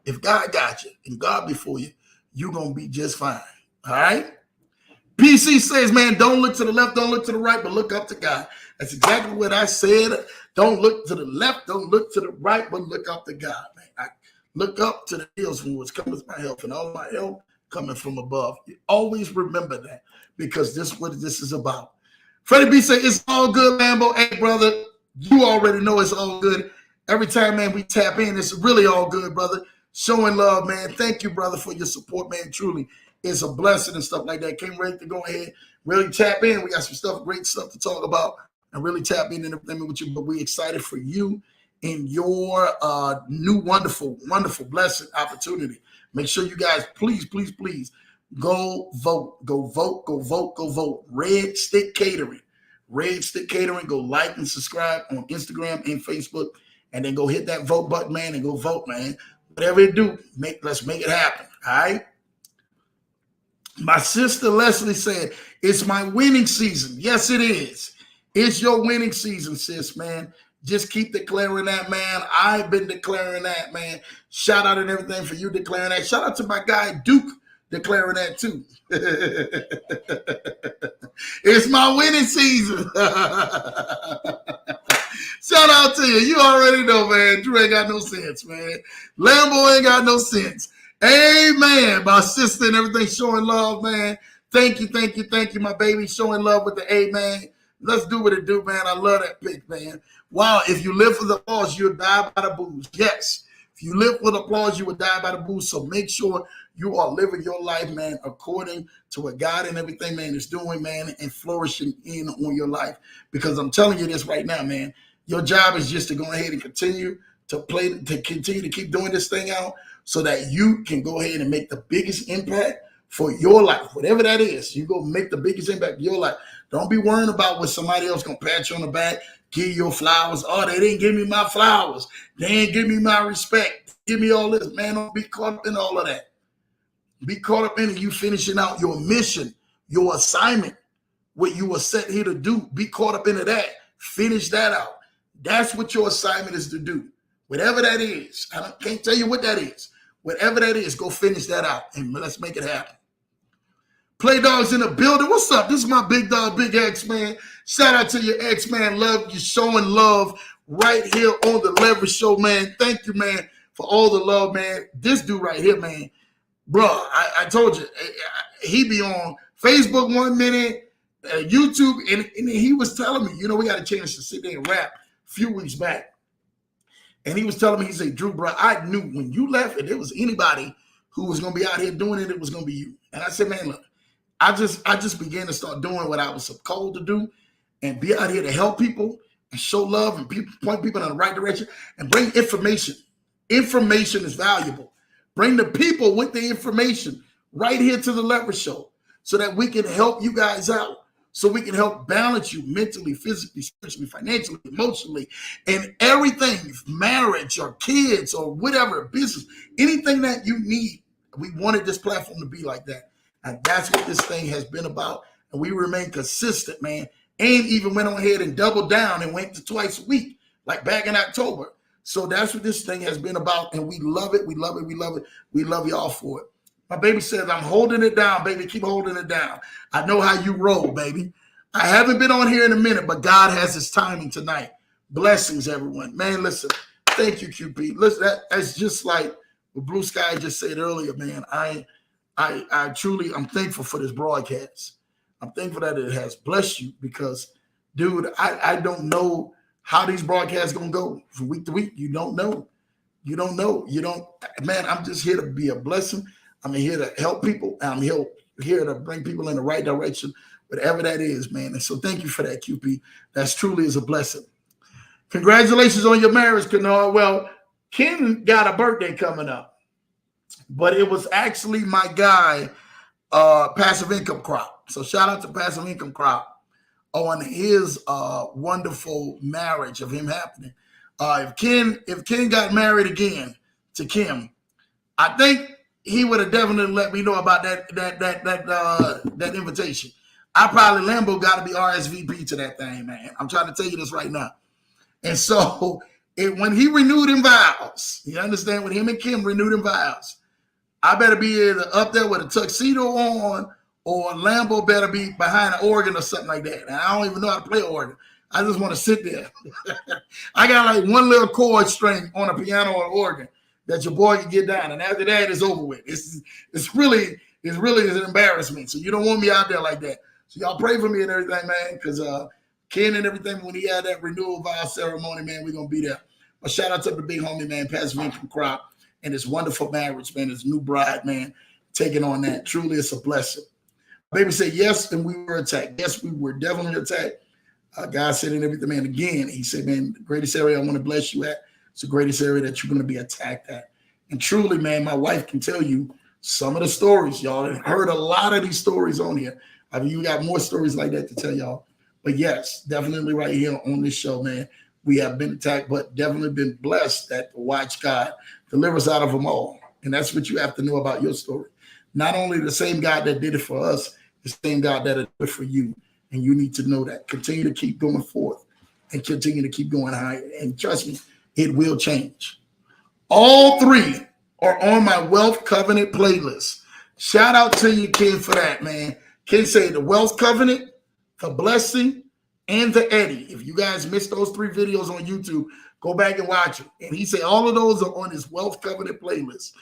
If God got you and God before you, you're going to be just fine. All right? PC says, man, don't look to the left, don't look to the right, but look up to God. That's exactly what I said. Don't look to the left, don't look to the right, but look up to God, man. I look up to the hills from which comes my help, and all my help coming from above. You always remember that, because this is what this is about. Freddie B said, it's all good, Lambo. Hey, brother, you already know it's all good. Every time, man, we tap in, it's really all good, brother. Showing love, man. Thank you, brother, for your support, man. Truly, it's a blessing and stuff like that. Can't wait to go ahead, really tap in. We got some stuff, great stuff to talk about, and really tap in and everything with you. But we're excited for you in your new wonderful, wonderful blessing opportunity. Make sure you guys, please, please, please, go vote. Go vote, go vote, go vote. Red Stick Catering. Red Stick Catering. Go like and subscribe on Instagram and Facebook. And then go hit that vote button, man, and go vote, man. Whatever it do, let's make it happen, all right? My sister Leslie said, it's my winning season. Yes, it is. It's your winning season, sis, man. Just keep declaring that, man. I've been declaring that, man. Shout out and everything for you declaring that. Shout out to my guy, Duke, declaring that, too. It's my winning season. Shout out to you. You already know, man. Drew ain't got no sense, man. Lambo ain't got no sense. Amen. My sister and everything showing love, man. Thank you, thank you, thank you, my baby. Showing love with the amen. Let's do what it do, man. I love that pic, man. Wow, if you live for the applause, you'll die by the booze. Yes. If you live for the applause, you will die by the booze. So make sure you are living your life, man, according to what God and everything, man, is doing, man, and flourishing in on your life. Because I'm telling you this right now, man. Your job is just to go ahead and continue to continue to keep doing this thing out so that you can go ahead and make the biggest impact for your life. Whatever that is, you go make the biggest impact of your life. Don't be worrying about what somebody else going to pat you on the back, give you your flowers. Oh, they didn't give me my flowers. They didn't give me my respect. Give me all this. Man, don't be caught up in all of that. Be caught up in it. You finishing out your mission, your assignment, what you were set here to do. Be caught up into that. Finish that out. That's what your assignment is to do. Whatever that is. I can't tell you what that is. Whatever that is, go finish that out and let's make it happen. Play Dogs in the building. What's up? This is my big dog, Big X, man. Shout out to your ex, man. Love you, showing love right here on the Leverage Show, man. Thank you, man, for all the love, man. This dude right here, man. Bro, I told you, he be on Facebook 1 minute, YouTube, and he was telling me, we got a chance to sit there and rap a few weeks back. And he was telling me, he said, Drew, bro, I knew when you left, if there was anybody who was going to be out here doing it, it was going to be you. And I said, man, look, I just began to start doing what I was called to do and be out here to help people and show love and point people in the right direction and bring information. Information is valuable. Bring the people with the information right here to the Leverage Show so that we can help you guys out. So we can help balance you mentally, physically, spiritually, financially, emotionally, and everything, marriage or kids or whatever, business, anything that you need. We wanted this platform to be like that. And that's what this thing has been about. And we remain consistent, man. And even went on ahead and doubled down and went to twice a week, like back in October. So that's what this thing has been about. And we love it. We love it. We love it. We love y'all for it. My baby says, I'm holding it down, baby. Keep holding it down. I know how you roll, baby. I haven't been on here in a minute, but God has his timing tonight. Blessings, everyone. Man, listen, thank you, QP. Listen, that's just like what Blue Sky just said earlier, man. I truly, I'm thankful for this broadcast. I'm thankful that it has blessed you because, dude, I don't know how these broadcasts gonna go from week to week. You don't know. You don't know. You don't, man, I'm just here to be a blessing. I'm here to help people. I'm here to bring people in the right direction, whatever that is, man. And so thank you for that, QP. That's truly is a blessing. Congratulations on your marriage, Kennard. Well, Ken got a birthday coming up, but it was actually my guy, Passive Income Crop. So shout out to Passive Income Crop on his wonderful marriage of him happening. If Ken got married again to Kim, I think he would have definitely let me know about that invitation. I probably Lambo got to be RSVP to that thing, man. I'm trying to tell you this right now. And so when he renewed in vows, you understand, when him and Kim renewed in vows, I better be either up there with a tuxedo on, or Lambo better be behind an organ or something like that. And I don't even know how to play organ. I just want to sit there. I got like one little chord string on a piano or organ that your boy can get down. And after that, it's over with. It's really an embarrassment. So you don't want me out there like that. So y'all pray for me and everything, man, because Ken and everything, when he had that renewal vow ceremony, man, we're going to be there. But shout out to the big homie, man, Passive Income Crop, and his wonderful marriage, man, his new bride, man, taking on that. Truly, it's a blessing. Baby said, yes, and we were attacked. Yes, we were definitely attacked. God said and everything, man. Again, he said, man, the greatest area I want to bless you at, it's the greatest area that you're going to be attacked at. And truly, man, my wife can tell you some of the stories. Y'all have heard a lot of these stories on here. I mean, you got more stories like that to tell y'all. But yes, definitely right here on this show, man, we have been attacked, but definitely been blessed that to watch God deliver us out of them all. And that's what you have to know about your story. Not only the same God that did it for us, the same God that did it for you. And you need to know that. Continue to keep going forth and continue to keep going higher. And trust me, it will change. All three are on my Wealth Covenant playlist. Shout out to you, Ken, for that, man. Ken said the Wealth Covenant, the Blessing, and the Eddie. If you guys missed those 3 videos on YouTube, go back and watch it. And he said all of those are on his Wealth Covenant playlist.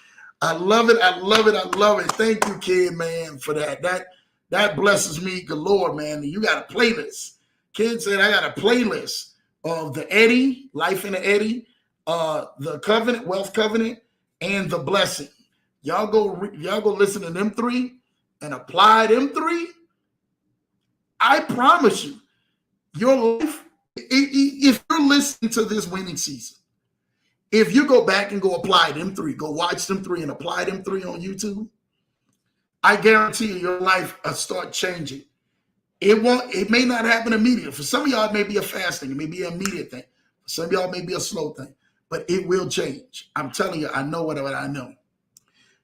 I love it. I love it. I love it. Thank you, Ken, man, for that. That blesses me galore, man. You got a playlist. Ken said, I got a playlist of the Eddie, Life in the Eddie, the Covenant, Wealth Covenant, and the Blessing. Y'all go listen to them 3 and apply them 3. I promise you, your life, if you're listening to this winning season, if you go back and go apply them 3, go watch them 3 and apply them 3 on YouTube, I guarantee you your life will start changing. It may not happen immediately. For some of y'all, it may be a fast thing. It may be an immediate thing. For some of y'all, it may be a slow thing. But it will change. I'm telling you, I know what I know.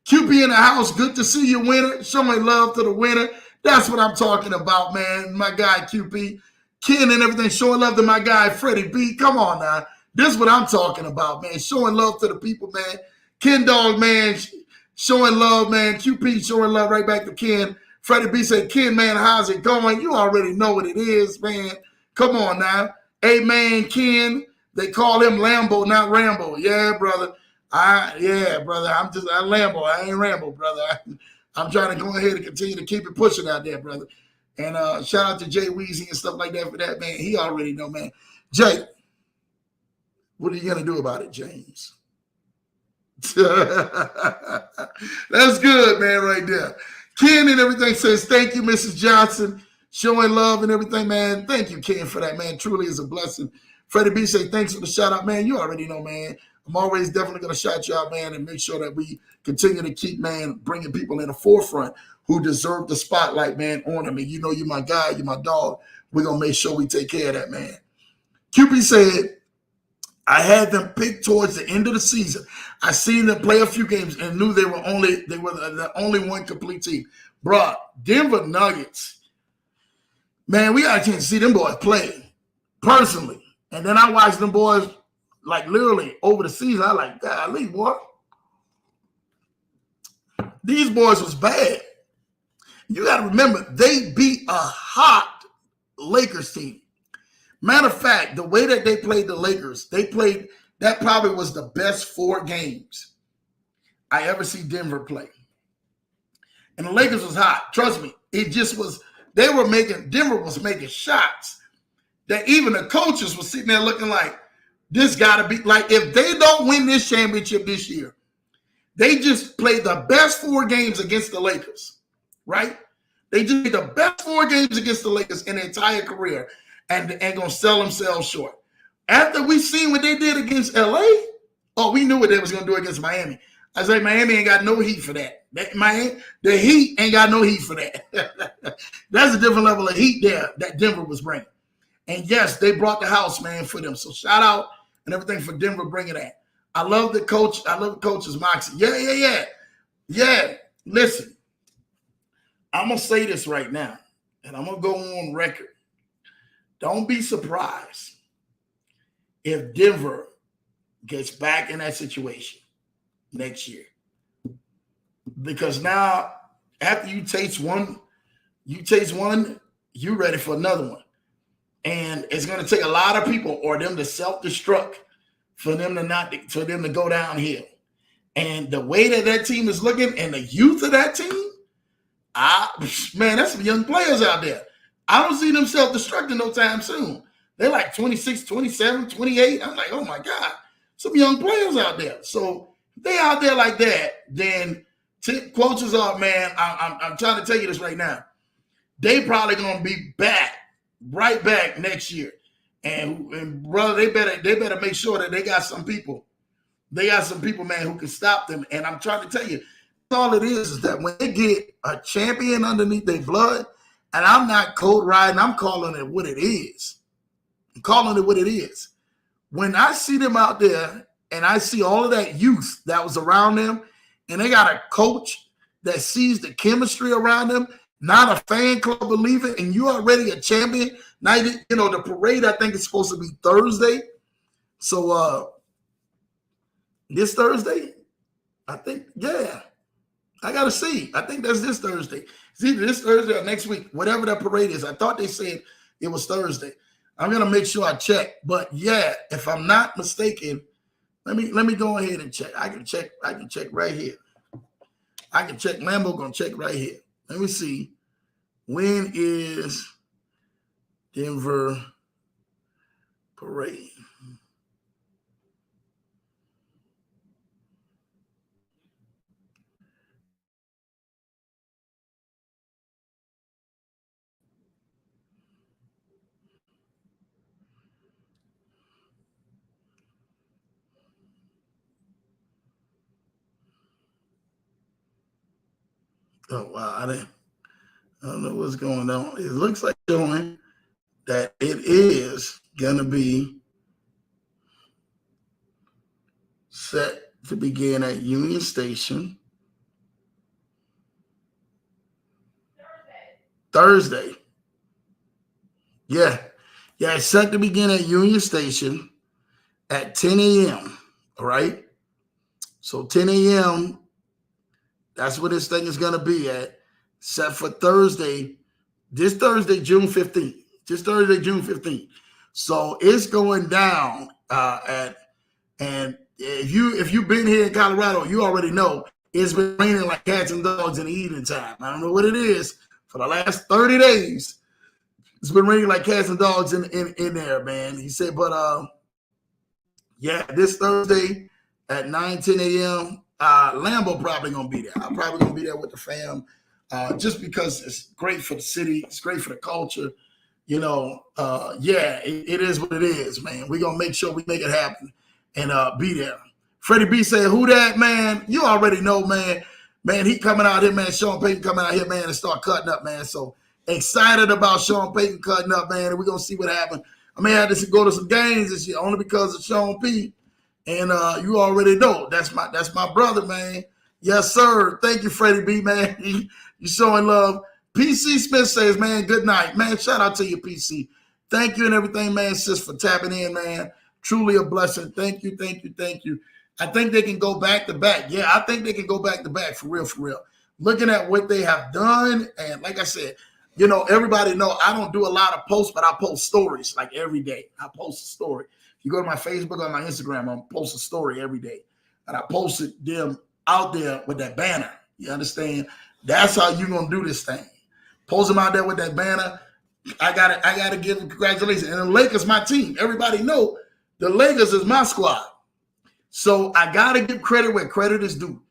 QP in the house. Good to see you, winner. Showing love to the winner. That's what I'm talking about, man. My guy, QP. Ken and everything. Showing love to my guy, Freddie B. Come on now. This is what I'm talking about, man. Showing love to the people, man. Ken Dog, man. Showing love, man. QP showing love right back to Ken. Freddie B said, Ken, man, how's it going? You already know what it is, man. Come on now. Hey, man, Ken. They call him Lambo, not Rambo. Yeah, brother. Brother. I'm Lambo. I ain't Rambo, brother. I'm trying to go ahead and continue to keep it pushing out there, brother. And shout out to Jay Weezy and stuff like that for that, man. He already know, man. Jay, what are you going to do about it, James? That's good, man, right there. Ken and everything says, thank you, Mrs. Johnson. Showing love and everything, man. Thank you, Ken, for that, man. Truly is a blessing. Freddie B say, thanks for the shout out, man. You already know, man. I'm always definitely going to shout you out, man, and make sure that we continue to keep, man, bringing people in the forefront who deserve the spotlight, man, on them. And you know, you're my guy, you're my dog. We're going to make sure we take care of that, man. QP said, I had them picked towards the end of the season. I seen them play a few games and knew they were the only one complete team. Bruh, Denver Nuggets, man, we got a chance to see them boys play personally. And then I watched them boys like literally over the season. I like, golly, boy. These boys was bad. You got to remember, they beat a hot Lakers team. Matter of fact, the way that they played the Lakers, that probably was the best 4 games I ever see Denver play. And the Lakers was hot. Trust me, it just was, Denver was making shots that even the coaches were sitting there looking like, this got to be, like, if they don't win this championship this year, they just played the best 4 games against the Lakers, right? They just played the best 4 games against the Lakers in their entire career and going to sell themselves short. After we seen what they did against LA, we knew what they was going to do against Miami. I say Miami ain't got no heat for that. The Heat ain't got no heat for that. That's a different level of heat there that Denver was bringing. And yes, they brought the house, man, for them. So shout out and everything for Denver bringing that. I love the coach. I love the coach's moxie. Yeah. Listen, I'm going to say this right now, and I'm going to go on record. Don't be surprised if Denver gets back in that situation next year. Because now, after you taste one, you're ready for another one. And it's going to take a lot of people or them to self-destruct for them to go downhill. And the way that team is looking and the youth of that team, man, that's some young players out there. I don't see them self-destructing no time soon. They're like 26, 27, 28. I'm like, oh my God, some young players out there. So if they out there like that, then coaches are, man, I'm trying to tell you this right now. They probably going to be right back next year. And brother, they better make sure that they got some people. They got some people, man, who can stop them. And I'm trying to tell you, all it is that when they get a champion underneath their blood, and I'm not code riding, I'm calling it what it is. I'm calling it what it is. When I see them out there and I see all of that youth that was around them, and they got a coach that sees the chemistry around them, not a fan club believer, and you're already a champion. Now, the parade, I think, is supposed to be Thursday. So this Thursday, I think, yeah. I got to see. I think that's this Thursday. It's either this Thursday or next week, whatever that parade is. I thought they said it was Thursday. I'm going to make sure I check. But, yeah, if I'm not mistaken, let me go ahead and check. I can check right here. I can check. Lambo going to check right here. Let me see. When is Denver parade? Oh, wow. I don't know what's going on. It looks like showing that it is going to be set to begin at Union Station Thursday. Yeah, it's set to begin at Union Station at 10 a.m. All right. So 10 a.m. That's what this thing is going to be at. Set for Thursday. This Thursday, June 15th. So it's going down and if you've been here in Colorado, you already know it's been raining like cats and dogs in the evening time. I don't know what it is. For the last 30 days, it's been raining like cats and dogs in there, man. He said, but yeah, this Thursday at 9-10 a.m., Lambo probably going to be there. I'm probably going to be there with the fam just because it's great for the city. It's great for the culture. Yeah, it is what it is, man. We're going to make sure we make it happen and be there. Freddie B said, who that, man? You already know, man. Man, he coming out here, man. Sean Payton coming out here, man, and start cutting up, man. So excited about Sean Payton cutting up, man. And we're going to see what happens. I may have to go to some games this year only because of Sean P. And you already know that's my brother, man. Yes, sir. Thank you, Freddie B, man. You showing love. PC Smith says, man, good night. Man, shout out to you, PC. Thank you and everything, man, sis, for tapping in, man. Truly a blessing. Thank you. I think they can go back to back. Yeah, I think they can go back to back for real. Looking at what they have done, and like I said, everybody know I don't do a lot of posts, but I post stories like every day. I post a story. If you go to my Facebook or my Instagram, I'll post a story every day. And I posted them out there with that banner. You understand? That's how you're going to do this thing. Post them out there with that banner. I gotta give them congratulations. And the Lakers, my team. Everybody know the Lakers is my squad. So I gotta give credit where credit is due.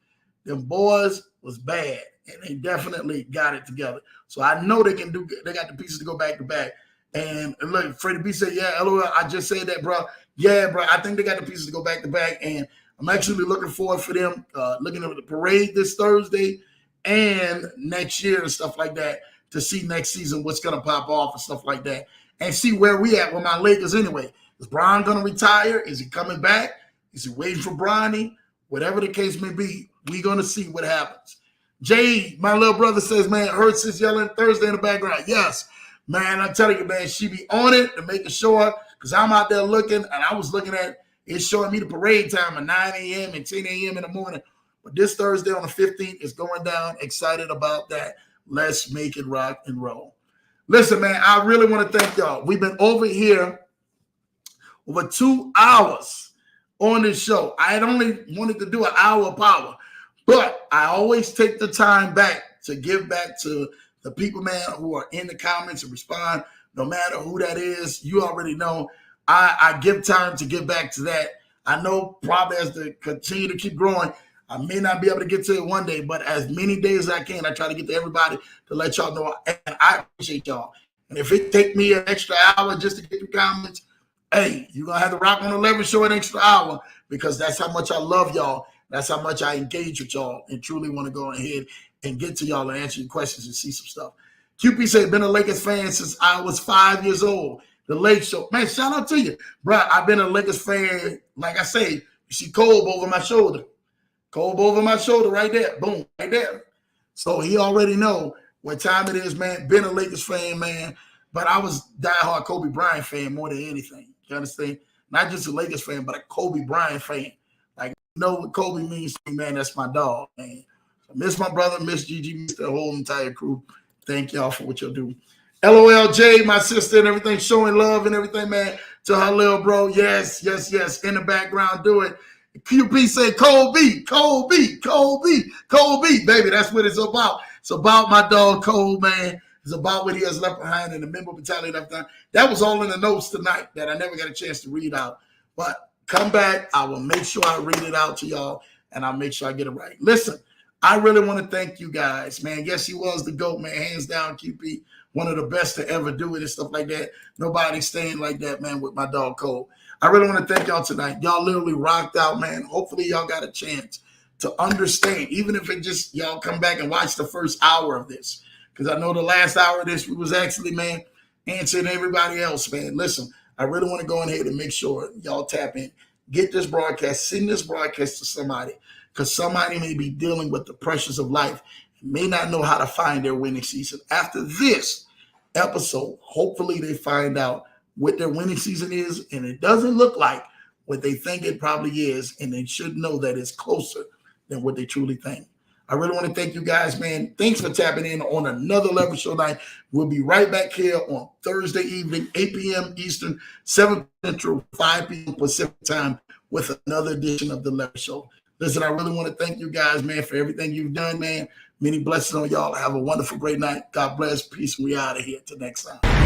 Them boys was bad, and they definitely got it together. So I know they can do. They got the pieces to go back to back. And look, Freddie B said, "Yeah, LOL, I just said that, bro. Yeah, bro. I think they got the pieces to go back to back, and I'm actually looking forward for them. Looking at the parade this Thursday and next year and stuff like that to see next season what's gonna pop off and stuff like that, and see where we at with my Lakers anyway. Is Bron gonna retire? Is he coming back? Is he waiting for Bronny? Whatever the case may be, we're gonna see what happens." Jay, my little brother, says, "Man, Hurts is yelling Thursday in the background." Yes, man, I'm telling you, man, she be on it to make sure, because I'm out there looking, and I was looking at it's showing me the parade time at 9 a.m. and 10 a.m. in the morning. But this Thursday on the 15th is going down. Excited about that. Let's make it rock and roll. Listen, man, I really want to thank y'all. We've been over here over 2 hours on this show. I had only wanted to do an hour of power, but I always take the time back to give back to the people, man, who are in the comments and respond, no matter who that is. You already know I give time to give back to that. I know probably as they continue to keep growing, I may not be able to get to it one day, but as many days as I can, I try to get to everybody to let y'all know. And I appreciate y'all. And if it take me an extra hour just to get the comments, hey, you're going to have to rock on the 11 show an extra hour, because that's how much I love y'all. That's how much I engage with y'all and truly want to go ahead and get to y'all and answer your questions and see some stuff. QP said, "Been a Lakers fan since I was 5 years old. The Lake Show." Man, shout out to you. Bro, I've been a Lakers fan. Like I say, you see Kolb over my shoulder. Kolb over my shoulder right there. Boom, right there. So he already know what time it is, man. Been a Lakers fan, man. But I was diehard Kobe Bryant fan more than anything. You understand? Not just a Lakers fan, but a Kobe Bryant fan. Like, you know what Kobe means to me, man. That's my dog, man. So miss my brother, miss Gigi, miss the whole entire crew. Thank y'all for what y'all do. LOLJ, my sister and everything, showing love and everything, man, to her little bro. Yes, yes, yes. In the background, do it. QP say Kobe, baby. That's what it's about. It's about my dog Cole, man. It's about what he has left behind in the member battalion left behind. That was all in the notes tonight that I never got a chance to read out. But come back. I will make sure I read it out to y'all, and I'll make sure I get it right. Listen, I really want to thank you guys, man. Yes, he was the GOAT, man. Hands down, QP. One of the best to ever do it and stuff like that. Nobody's staying like that, man, with my dog Cole. I really want to thank y'all tonight. Y'all literally rocked out, man. Hopefully y'all got a chance to understand, even if it just y'all come back and watch the first hour of this. Because I know the last hour of this, we was actually, man, answering everybody else, man. Listen, I really want to go ahead and make sure y'all tap in. Get this broadcast, send this broadcast to somebody, because somebody may be dealing with the pressures of life, may not know how to find their winning season. After this episode, hopefully they find out what their winning season is, and it doesn't look like what they think it probably is, and they should know that it's closer than what they truly think. I really want to thank you guys, man. Thanks for tapping in on another Level Show night. We'll be right back here on Thursday evening, 8 p.m. Eastern, 7 Central, 5 p.m. Pacific time with another edition of the Level Show. Listen, I really want to thank you guys, man, for everything you've done, man. Many blessings on y'all. Have a wonderful, great night. God bless. Peace. We out of here. Till next time.